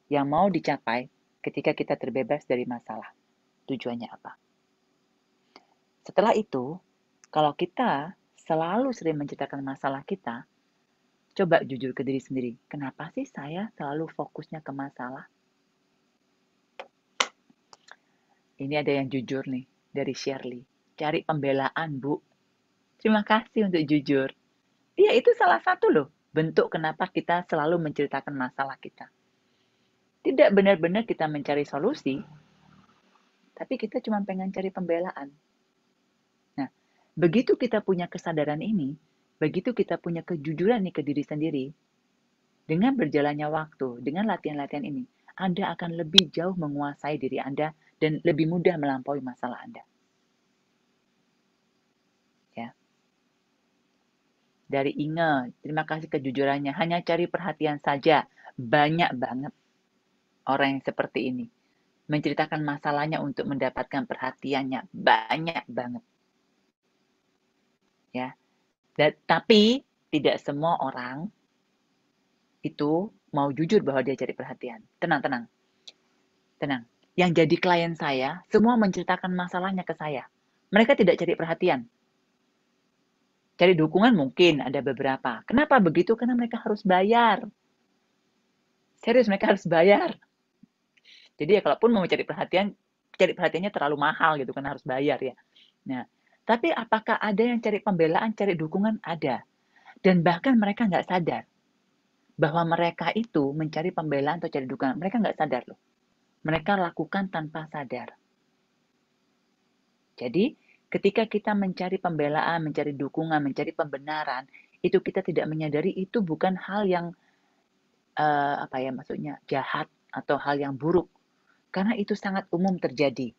yang mau dicapai ketika kita terbebas dari masalah. Tujuannya apa? Setelah itu, kalau kita selalu sering menceritakan masalah kita, coba jujur ke diri sendiri. Kenapa sih saya selalu fokusnya ke masalah? Ini ada yang jujur nih, dari Shirley. Cari pembelaan, Bu. Terima kasih untuk jujur. Iya, itu salah satu loh bentuk kenapa kita selalu menceritakan masalah kita. Tidak benar-benar kita mencari solusi, tapi kita cuma pengen cari pembelaan. Nah, begitu kita punya kesadaran ini, begitu kita punya kejujuran nih ke diri sendiri, dengan berjalannya waktu, dengan latihan-latihan ini, Anda akan lebih jauh menguasai diri Anda dan lebih mudah melampaui masalah Anda. Ya. Dari Inge, terima kasih kejujurannya. Hanya cari perhatian saja. Banyak banget orang yang seperti ini. Menceritakan masalahnya untuk mendapatkan perhatiannya. Banyak banget. Ya. Tapi tidak semua orang itu mau jujur bahwa dia cari perhatian. Tenang. Yang jadi klien saya, semua menceritakan masalahnya ke saya. Mereka tidak cari perhatian. Cari dukungan mungkin ada beberapa. Kenapa begitu? Karena mereka harus bayar. Serius, mereka harus bayar. Jadi ya kalaupun mau cari perhatiannya terlalu mahal gitu, karena harus bayar ya. Nah, tapi apakah ada yang cari pembelaan, cari dukungan? Ada. Dan bahkan mereka nggak sadar bahwa mereka itu mencari pembelaan atau cari dukungan. Mereka nggak sadar loh. Mereka lakukan tanpa sadar. Jadi, ketika kita mencari pembelaan, mencari dukungan, mencari pembenaran, itu kita tidak menyadari itu bukan hal yang jahat atau hal yang buruk. Karena itu sangat umum terjadi.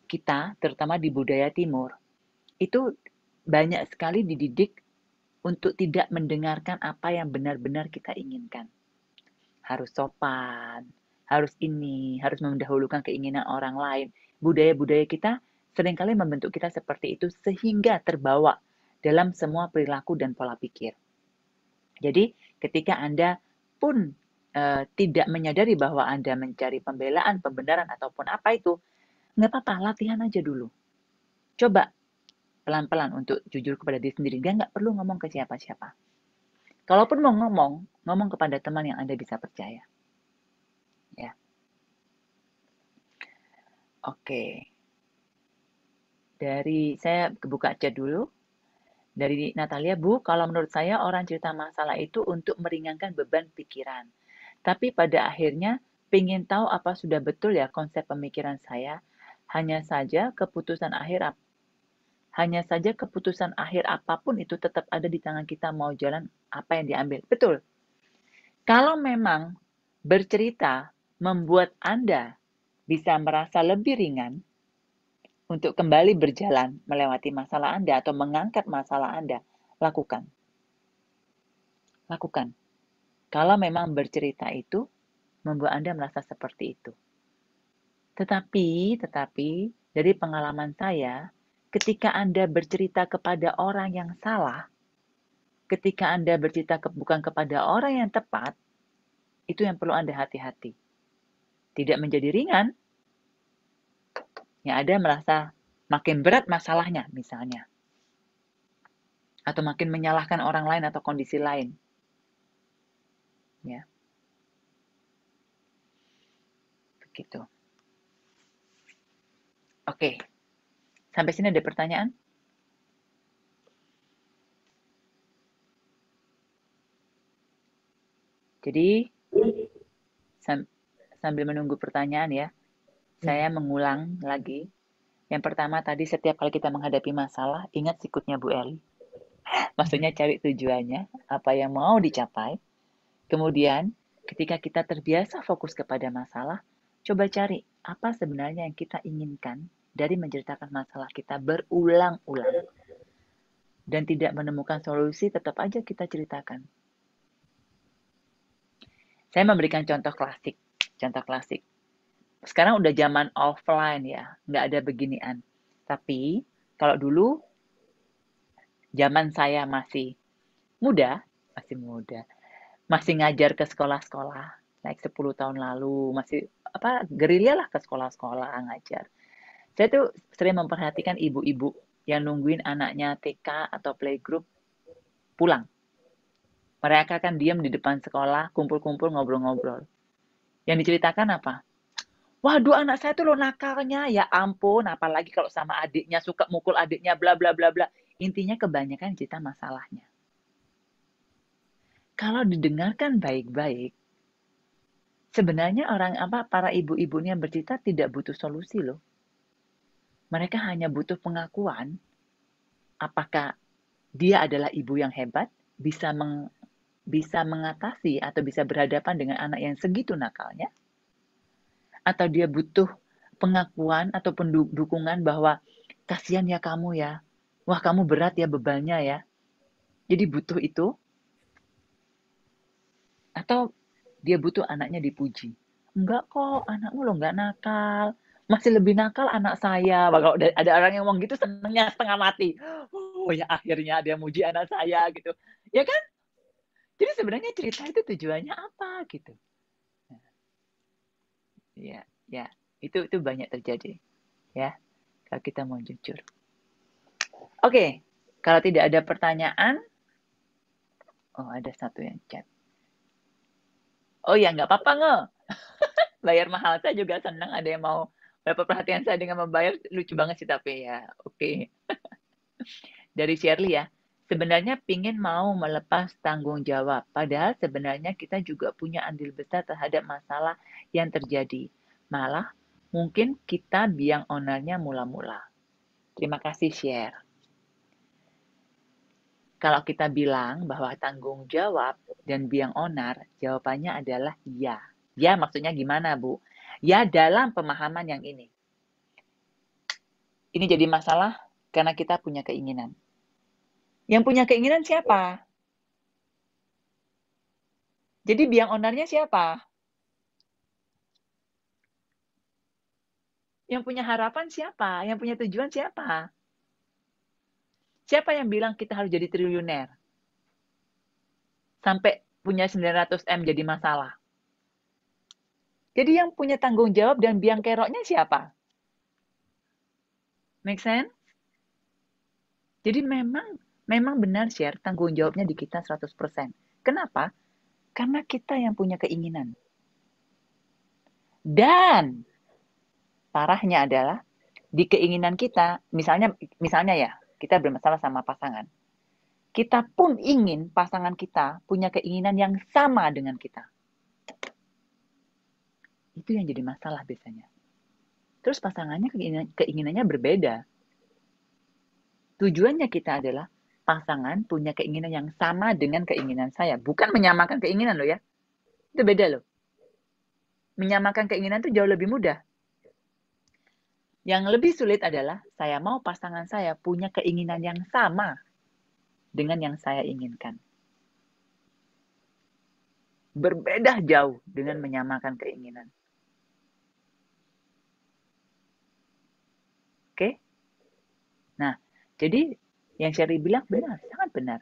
Kita, terutama di budaya timur, itu banyak sekali dididik untuk tidak mendengarkan apa yang benar-benar kita inginkan. Harus sopan, harus ini, harus mendahulukan keinginan orang lain. Budaya-budaya kita seringkali membentuk kita seperti itu sehingga terbawa dalam semua perilaku dan pola pikir. Jadi ketika Anda pun tidak menyadari bahwa Anda mencari pembelaan, pembenaran, ataupun apa itu, nggak apa-apa, latihan aja dulu. Coba pelan-pelan untuk jujur kepada diri sendiri. Dia nggak perlu ngomong ke siapa-siapa. Kalaupun mau ngomong kepada teman yang Anda bisa percaya. Ya. Oke. Saya buka chat dulu. Dari Natalia, Bu, kalau menurut saya orang cerita masalah itu untuk meringankan beban pikiran. Tapi pada akhirnya pengen tahu apa sudah betul ya konsep pemikiran saya. Hanya saja keputusan akhir apapun itu tetap ada di tangan kita mau jalan apa yang diambil. Betul. Kalau memang bercerita membuat Anda bisa merasa lebih ringan untuk kembali berjalan melewati masalah Anda atau mengangkat masalah Anda, lakukan. Kalau memang bercerita itu membuat Anda merasa seperti itu. Tetapi dari pengalaman saya, ketika Anda bercerita kepada orang yang salah, ketika Anda bercerita bukan kepada orang yang tepat, itu yang perlu Anda hati-hati. Tidak menjadi ringan, yang ada merasa makin berat masalahnya misalnya. Atau makin menyalahkan orang lain atau kondisi lain. Ya. Begitu. Oke. Sampai sini ada pertanyaan? Jadi, sambil menunggu pertanyaan ya, saya mengulang lagi. Yang pertama tadi, setiap kali kita menghadapi masalah, ingat sikutnya Bu Eli. Maksudnya cari tujuannya, apa yang mau dicapai. Kemudian, ketika kita terbiasa fokus kepada masalah, coba cari apa sebenarnya yang kita inginkan dari menceritakan masalah kita berulang-ulang. Dan tidak menemukan solusi, tetap aja kita ceritakan. Saya memberikan contoh klasik. Sekarang udah zaman offline ya, nggak ada beginian. Tapi kalau dulu zaman saya masih muda, masih ngajar ke sekolah-sekolah, naik 10 tahun lalu, masih gerilya lah ke sekolah-sekolah ngajar. Saya tuh sering memperhatikan ibu-ibu yang nungguin anaknya TK atau playgroup pulang. Mereka kan diam di depan sekolah, kumpul-kumpul, ngobrol-ngobrol. Yang diceritakan apa? Waduh, anak saya tuh lo nakalnya, ya ampun, apalagi kalau sama adiknya, suka mukul adiknya, bla bla bla bla. Intinya kebanyakan cerita masalahnya. Kalau didengarkan baik-baik, sebenarnya para ibu-ibu yang bercerita tidak butuh solusi loh. Mereka hanya butuh pengakuan apakah dia adalah ibu yang hebat, bisa mengatasi atau bisa berhadapan dengan anak yang segitu nakalnya, atau dia butuh pengakuan ataupun dukungan bahwa kasihan ya kamu ya, wah kamu berat ya bebannya ya. Jadi butuh itu, atau dia butuh anaknya dipuji. Enggak kok, anakmu lo enggak nakal. Masih lebih nakal anak saya. Kalau ada orang yang ngomong gitu senengnya setengah mati. Oh ya akhirnya dia muji anak saya gitu. Ya kan? Jadi sebenarnya cerita itu tujuannya apa gitu. Ya, itu banyak terjadi. Ya, kalau kita mau jujur. Oke, kalau tidak ada pertanyaan, oh ada satu yang chat. Oh ya nggak apa-apa nge. Bayar mahal saya juga senang ada yang mau dapat perhatian saya dengan membayar, lucu banget sih tapi ya oke. Dari Shirley ya, sebenarnya pingin mau melepas tanggung jawab, padahal sebenarnya kita juga punya andil besar terhadap masalah yang terjadi. Malah mungkin kita biang ownernya mula-mula. Terima kasih share. Kalau kita bilang bahwa tanggung jawab dan biang owner, jawabannya adalah ya. Ya maksudnya gimana Bu? Ya dalam pemahaman yang ini. Ini jadi masalah karena kita punya keinginan. Yang punya keinginan siapa? Jadi biang ownernya siapa? Yang punya harapan siapa? Yang punya tujuan siapa? Siapa yang bilang kita harus jadi triliuner? Sampai punya 900M jadi masalah. Jadi yang punya tanggung jawab dan biang keroknya siapa? Make sense? Jadi memang benar share tanggung jawabnya di kita 100%. Kenapa? Karena kita yang punya keinginan. Dan parahnya adalah di keinginan kita, misalnya ya, kita bermasalah sama pasangan. Kita pun ingin pasangan kita punya keinginan yang sama dengan kita. Itu yang jadi masalah biasanya. Terus pasangannya keinginannya berbeda. Tujuannya kita adalah pasangan punya keinginan yang sama dengan keinginan saya. Bukan menyamakan keinginan loh ya. Itu beda loh. Menyamakan keinginan itu jauh lebih mudah. Yang lebih sulit adalah saya mau pasangan saya punya keinginan yang sama dengan yang saya inginkan. Berbeda jauh dengan menyamakan keinginan. Oke? Nah, jadi yang Sherry bilang benar, sangat benar.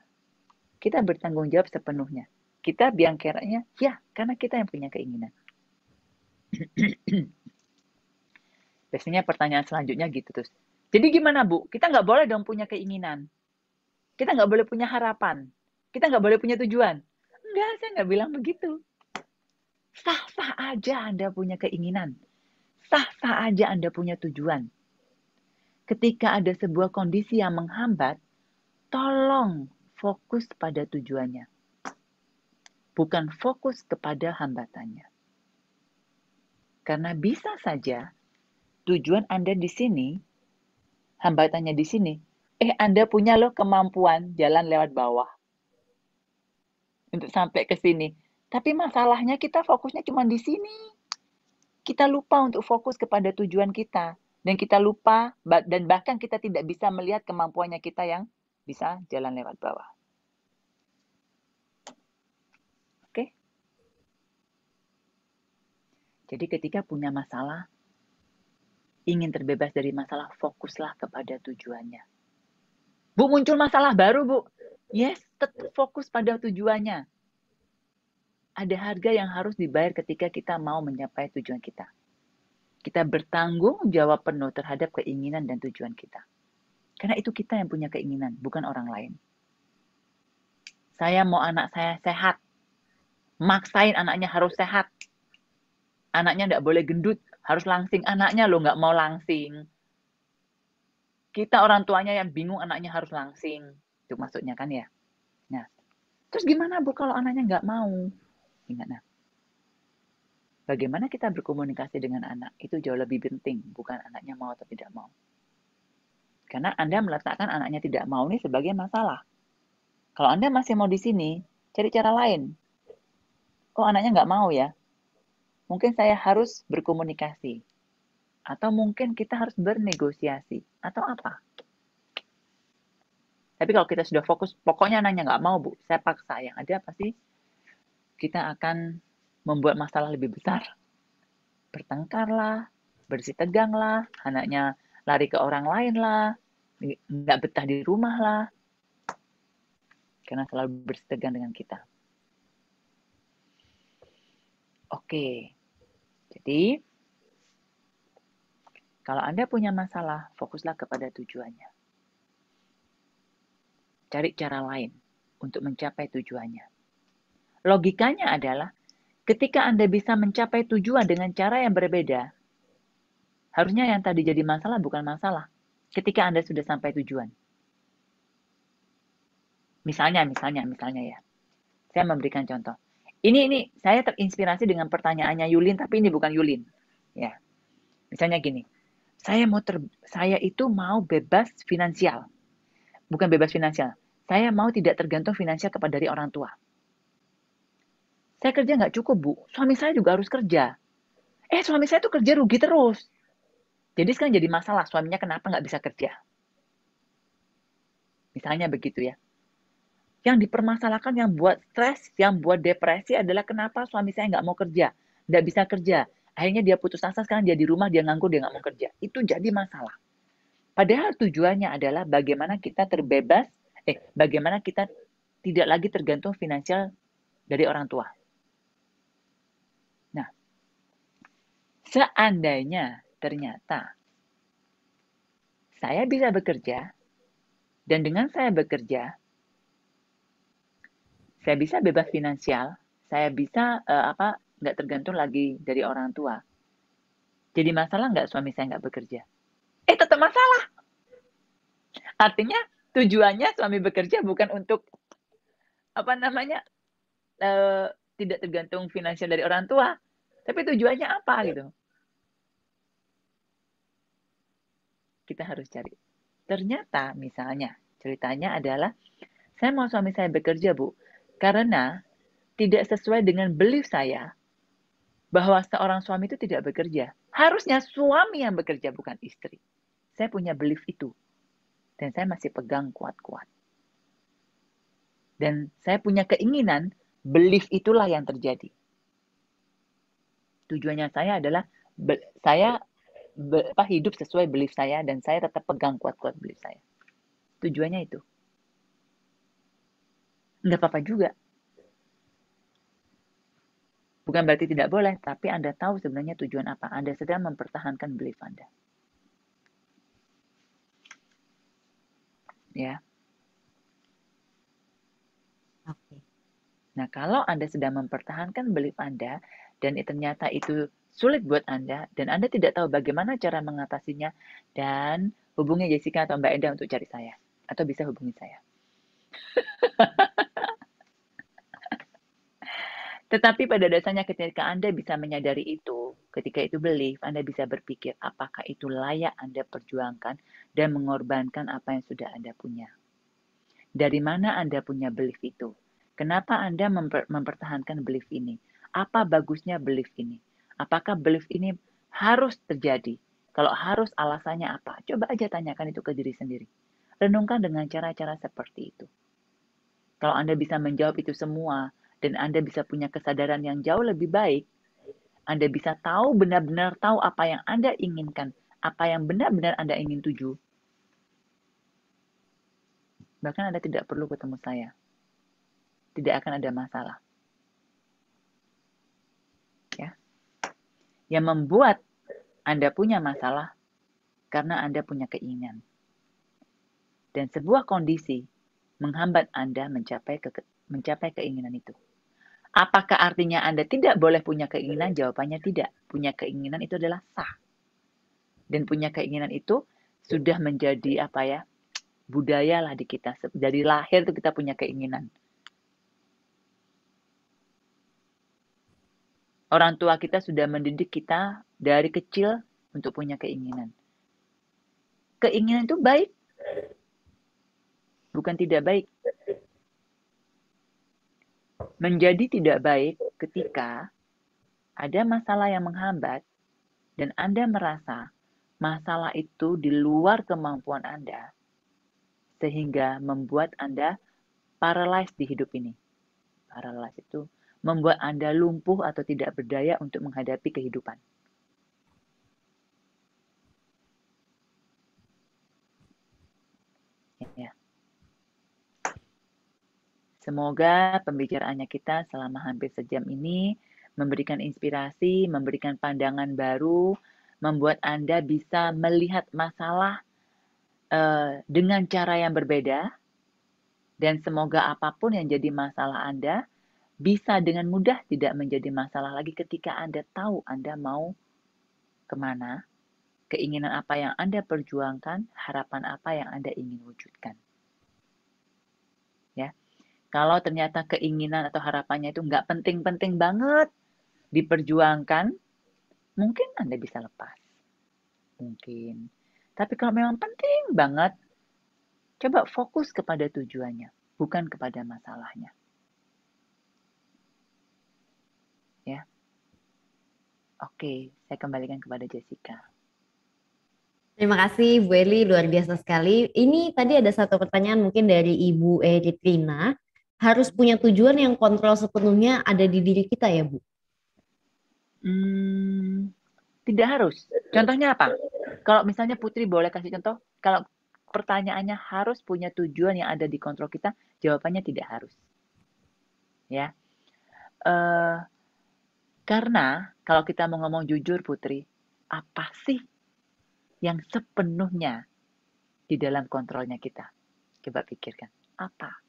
Kita bertanggung jawab sepenuhnya. Kita biang keroknya, ya, karena kita yang punya keinginan. Biasanya pertanyaan selanjutnya gitu terus. Jadi gimana Bu? Kita nggak boleh dong punya keinginan. Kita nggak boleh punya harapan. Kita nggak boleh punya tujuan. Enggak, saya nggak bilang begitu. Sah-sah aja Anda punya keinginan. Sah-sah aja Anda punya tujuan. Ketika ada sebuah kondisi yang menghambat, tolong fokus pada tujuannya. Bukan fokus kepada hambatannya. Karena bisa saja tujuan Anda di sini, hambatannya di sini, Anda punya loh kemampuan jalan lewat bawah untuk sampai ke sini. Tapi masalahnya kita fokusnya cuma di sini. Kita lupa untuk fokus kepada tujuan kita. Dan kita lupa, dan bahkan kita tidak bisa melihat kemampuannya kita yang bisa jalan lewat bawah. Oke? Jadi ketika punya masalah, ingin terbebas dari masalah, fokuslah kepada tujuannya. Bu, muncul masalah baru, Bu. Yes, tetap fokus pada tujuannya. Ada harga yang harus dibayar ketika kita mau mencapai tujuan kita. Kita bertanggung jawab penuh terhadap keinginan dan tujuan kita. Karena itu kita yang punya keinginan, bukan orang lain. Saya mau anak saya sehat. Maksain anaknya harus sehat. Anaknya nggak boleh gendut, harus langsing. Anaknya lo nggak mau langsing. Kita orang tuanya yang bingung anaknya harus langsing. Itu maksudnya kan ya. Nah, terus gimana Bu kalau anaknya nggak mau? Ingat, nah, bagaimana kita berkomunikasi dengan anak itu jauh lebih penting, bukan anaknya mau atau tidak mau. Karena Anda meletakkan anaknya tidak mau ini sebagai masalah. Kalau Anda masih mau di sini, cari cara lain. Oh, anaknya nggak mau ya. Mungkin saya harus berkomunikasi. Atau mungkin kita harus bernegosiasi. Atau apa. Tapi kalau kita sudah fokus, pokoknya anaknya nggak mau, Bu. Saya paksa. Yang ada pasti kita akan membuat masalah lebih besar. Bertengkar lah, bersih tegang lah, anaknya lari ke orang lain lah, nggak betah di rumah lah. Karena selalu bersih tegang dengan kita. Oke, jadi kalau Anda punya masalah, fokuslah kepada tujuannya. Cari cara lain untuk mencapai tujuannya. Logikanya adalah ketika Anda bisa mencapai tujuan dengan cara yang berbeda, harusnya yang tadi jadi masalah bukan masalah. Ketika Anda sudah sampai tujuan. Misalnya ya. Saya memberikan contoh. Ini saya terinspirasi dengan pertanyaannya Yulin, tapi ini bukan Yulin. Ya. Misalnya gini. Saya itu mau bebas finansial. Bukan bebas finansial. Saya mau tidak tergantung finansial dari orang tua. Saya kerja nggak cukup, Bu. Suami saya juga harus kerja. Suami saya tuh kerja rugi terus. Jadi sekarang jadi masalah, suaminya kenapa nggak bisa kerja. Misalnya begitu ya. Yang dipermasalahkan, yang buat stres, yang buat depresi adalah kenapa suami saya nggak mau kerja, nggak bisa kerja. Akhirnya dia putus asa, sekarang dia di rumah, dia nganggur, dia nggak mau kerja. Itu jadi masalah. Padahal tujuannya adalah bagaimana kita terbebas, bagaimana kita tidak lagi tergantung finansial dari orang tua. Nah, seandainya ternyata saya bisa bekerja, dan dengan saya bekerja, saya bisa bebas finansial, saya bisa nggak tergantung lagi dari orang tua. Jadi masalah nggak suami saya nggak bekerja? Tetap masalah. Artinya tujuannya suami bekerja bukan untuk tidak tergantung finansial dari orang tua, tapi tujuannya apa gitu? Kita harus cari. Ternyata misalnya ceritanya adalah saya mau suami saya bekerja, Bu, karena tidak sesuai dengan belief saya bahwa seorang suami itu tidak bekerja. Harusnya suami yang bekerja, bukan istri. Saya punya belief itu. Dan saya masih pegang kuat-kuat. Dan saya punya keinginan, belief itulah yang terjadi. Tujuannya saya adalah, saya hidup sesuai belief saya, dan saya tetap pegang kuat-kuat belief saya. Tujuannya itu. Nggak apa-apa juga. Bukan berarti tidak boleh, tapi Anda tahu sebenarnya tujuan apa. Anda sedang mempertahankan belief Anda. Ya. Oke. Nah, kalau Anda sedang mempertahankan belief Anda, dan ternyata itu sulit buat Anda, dan Anda tidak tahu bagaimana cara mengatasinya, dan hubungi Jessica atau Mbak Enda untuk cari saya. Atau bisa hubungi saya. Tetapi pada dasarnya ketika Anda bisa menyadari itu, ketika itu belief, Anda bisa berpikir apakah itu layak Anda perjuangkan dan mengorbankan apa yang sudah Anda punya. Dari mana Anda punya belief itu? Kenapa Anda mempertahankan belief ini? Apa bagusnya belief ini? Apakah belief ini harus terjadi? Kalau harus, alasannya apa? Coba aja tanyakan itu ke diri sendiri. Renungkan dengan cara-cara seperti itu. Kalau Anda bisa menjawab itu semua, dan Anda bisa punya kesadaran yang jauh lebih baik, Anda bisa tahu benar-benar tahu apa yang Anda inginkan, apa yang benar-benar Anda ingin tuju. Bahkan Anda tidak perlu ketemu saya. Tidak akan ada masalah. Ya. Yang membuat Anda punya masalah karena Anda punya keinginan. dan sebuah kondisi menghambat Anda mencapai keinginan itu. Apakah artinya Anda tidak boleh punya keinginan? Jawabannya tidak. Punya keinginan itu adalah sah. Dan punya keinginan itu sudah menjadi budaya lah di kita. Dari lahir itu kita punya keinginan. Orang tua kita sudah mendidik kita dari kecil untuk punya keinginan. Keinginan itu baik. Bukan tidak baik. Menjadi tidak baik ketika ada masalah yang menghambat dan Anda merasa masalah itu di luar kemampuan Anda sehingga membuat Anda paralyzed di hidup ini. Paralyzed itu membuat Anda lumpuh atau tidak berdaya untuk menghadapi kehidupan. Ya. Semoga pembicaraannya kita selama hampir sejam ini memberikan inspirasi, memberikan pandangan baru, membuat Anda bisa melihat masalah dengan cara yang berbeda, dan semoga apapun yang jadi masalah Anda bisa dengan mudah tidak menjadi masalah lagi ketika Anda tahu Anda mau kemana, keinginan apa yang Anda perjuangkan, harapan apa yang Anda ingin wujudkan. Ya. Kalau ternyata keinginan atau harapannya itu nggak penting-penting banget diperjuangkan, mungkin Anda bisa lepas. Mungkin. Tapi kalau memang penting banget, coba fokus kepada tujuannya, bukan kepada masalahnya. Ya. Oke, saya kembalikan kepada Jessica. Terima kasih Bu Eli, luar biasa sekali. Ini tadi ada satu pertanyaan mungkin dari Ibu Eritrina. Harus punya tujuan yang kontrol sepenuhnya ada di diri kita ya Bu? Tidak harus. Contohnya apa? Kalau misalnya Putri boleh kasih contoh, kalau pertanyaannya harus punya tujuan yang ada di kontrol kita, jawabannya tidak harus. Ya, karena kalau kita mau ngomong jujur Putri, apa sih yang sepenuhnya di dalam kontrolnya kita? Coba pikirkan, apa?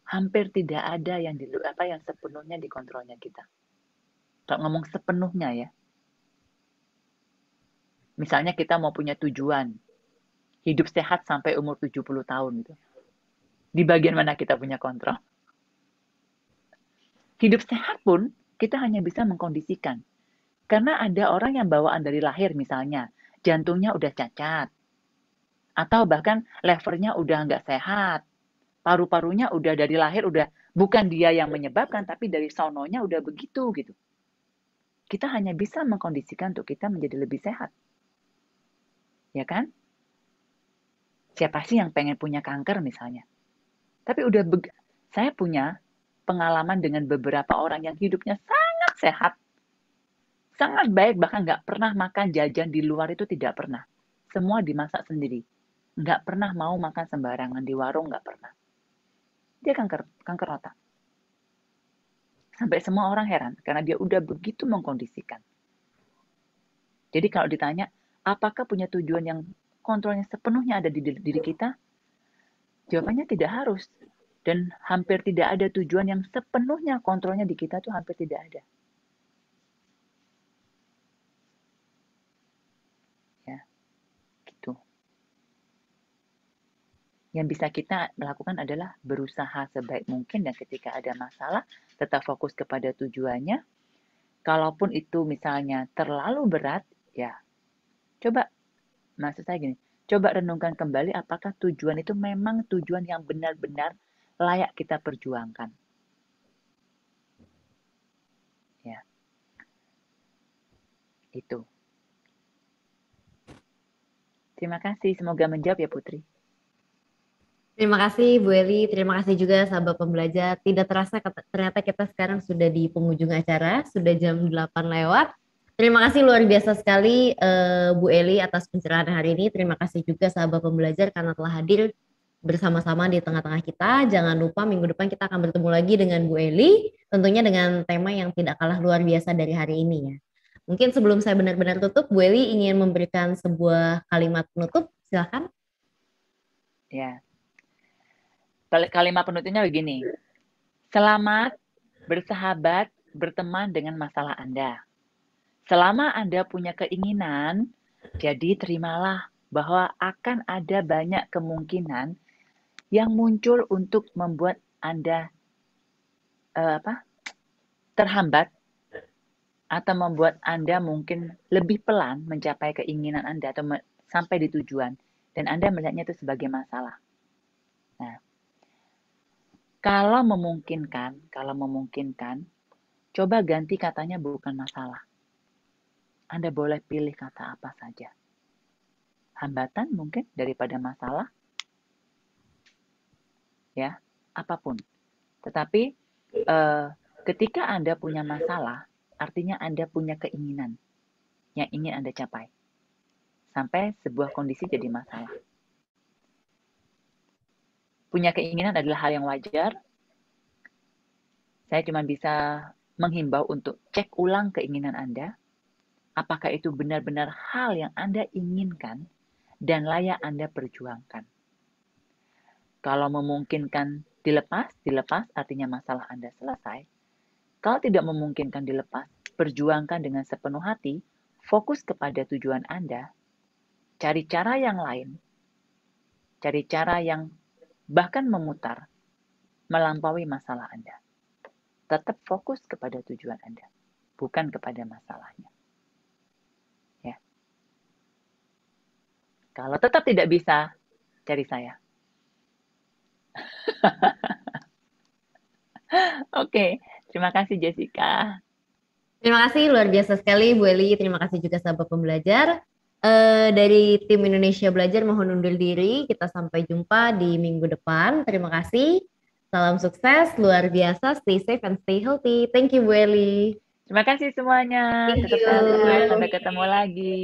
Hampir tidak ada yang sepenuhnya di kontrolnya kita. Kalau ngomong sepenuhnya ya. Misalnya kita mau punya tujuan hidup sehat sampai umur 70 tahun gitu. Di bagian mana kita punya kontrol? Hidup sehat pun kita hanya bisa mengkondisikan. Karena ada orang yang bawaan dari lahir misalnya, jantungnya udah cacat. Atau bahkan levernya udah nggak sehat. Paru-parunya udah dari lahir udah bukan dia yang menyebabkan, tapi dari sononya udah begitu gitu. Kita hanya bisa mengkondisikan untuk kita menjadi lebih sehat. Ya kan? Siapa sih yang pengen punya kanker misalnya? Tapi saya punya pengalaman dengan beberapa orang yang hidupnya sangat sehat. Sangat baik, bahkan nggak pernah makan jajan di luar itu tidak pernah. Semua dimasak sendiri. Nggak pernah mau makan sembarangan di warung, nggak pernah. Dia kanker otak. Sampai semua orang heran, karena dia udah begitu mengkondisikan. Jadi kalau ditanya, apakah punya tujuan yang kontrolnya sepenuhnya ada di diri kita? Jawabannya tidak harus. Dan hampir tidak ada tujuan yang sepenuhnya kontrolnya di kita tuh hampir tidak ada. Ya, gitu. Yang bisa kita lakukan adalah berusaha sebaik mungkin dan ketika ada masalah, tetap fokus kepada tujuannya. Kalaupun itu misalnya terlalu berat, ya maksud saya gini, coba renungkan kembali apakah tujuan itu memang tujuan yang benar-benar layak kita perjuangkan. Ya. Itu. Terima kasih, semoga menjawab ya Putri. Terima kasih Bu Eli, terima kasih juga sahabat pembelajar. Tidak terasa ternyata kita sekarang sudah di penghujung acara, sudah jam 8 lewat. Terima kasih luar biasa sekali Bu Eli atas pencerahan hari ini. Terima kasih juga sahabat pembelajar karena telah hadir bersama-sama di tengah-tengah kita. Jangan lupa minggu depan kita akan bertemu lagi dengan Bu Eli, tentunya dengan tema yang tidak kalah luar biasa dari hari ini ya. Mungkin sebelum saya benar-benar tutup, Bu Eli ingin memberikan sebuah kalimat penutup Silakan. Ya. Kalimat penutupnya begini. Selamat bersahabat, berteman dengan masalah Anda. Selama Anda punya keinginan, jadi terimalah bahwa akan ada banyak kemungkinan yang muncul untuk membuat Anda terhambat atau membuat Anda mungkin lebih pelan mencapai keinginan Anda atau sampai di tujuan, dan Anda melihatnya itu sebagai masalah. Nah, kalau memungkinkan, coba ganti katanya bukan masalah. Anda boleh pilih kata apa saja. Hambatan mungkin daripada masalah. Ya, apapun. Tetapi ketika Anda punya masalah, artinya Anda punya keinginan yang ingin Anda capai. Sampai sebuah kondisi jadi masalah. Punya keinginan adalah hal yang wajar. Saya cuma bisa menghimbau untuk cek ulang keinginan Anda. Apakah itu benar-benar hal yang Anda inginkan dan layak Anda perjuangkan. Kalau memungkinkan dilepas artinya masalah Anda selesai. Kalau tidak memungkinkan dilepas, perjuangkan dengan sepenuh hati, fokus kepada tujuan Anda, cari cara yang lain, cari cara yang bahkan memutar, melampaui masalah Anda. Tetap fokus kepada tujuan Anda, bukan kepada masalahnya. Ya. Kalau tetap tidak bisa, cari saya. Oke, terima kasih Jessica. Terima kasih, luar biasa sekali Bu Eli. Terima kasih juga sahabat pembelajar. Dari tim Indonesia Belajar mohon undur diri. Kita sampai jumpa di minggu depan. Terima kasih. Salam sukses, luar biasa. Stay safe and stay healthy. Thank you Bu Eli. Terima kasih semuanya. Thank Tetap you. sehat. Sampai ketemu lagi.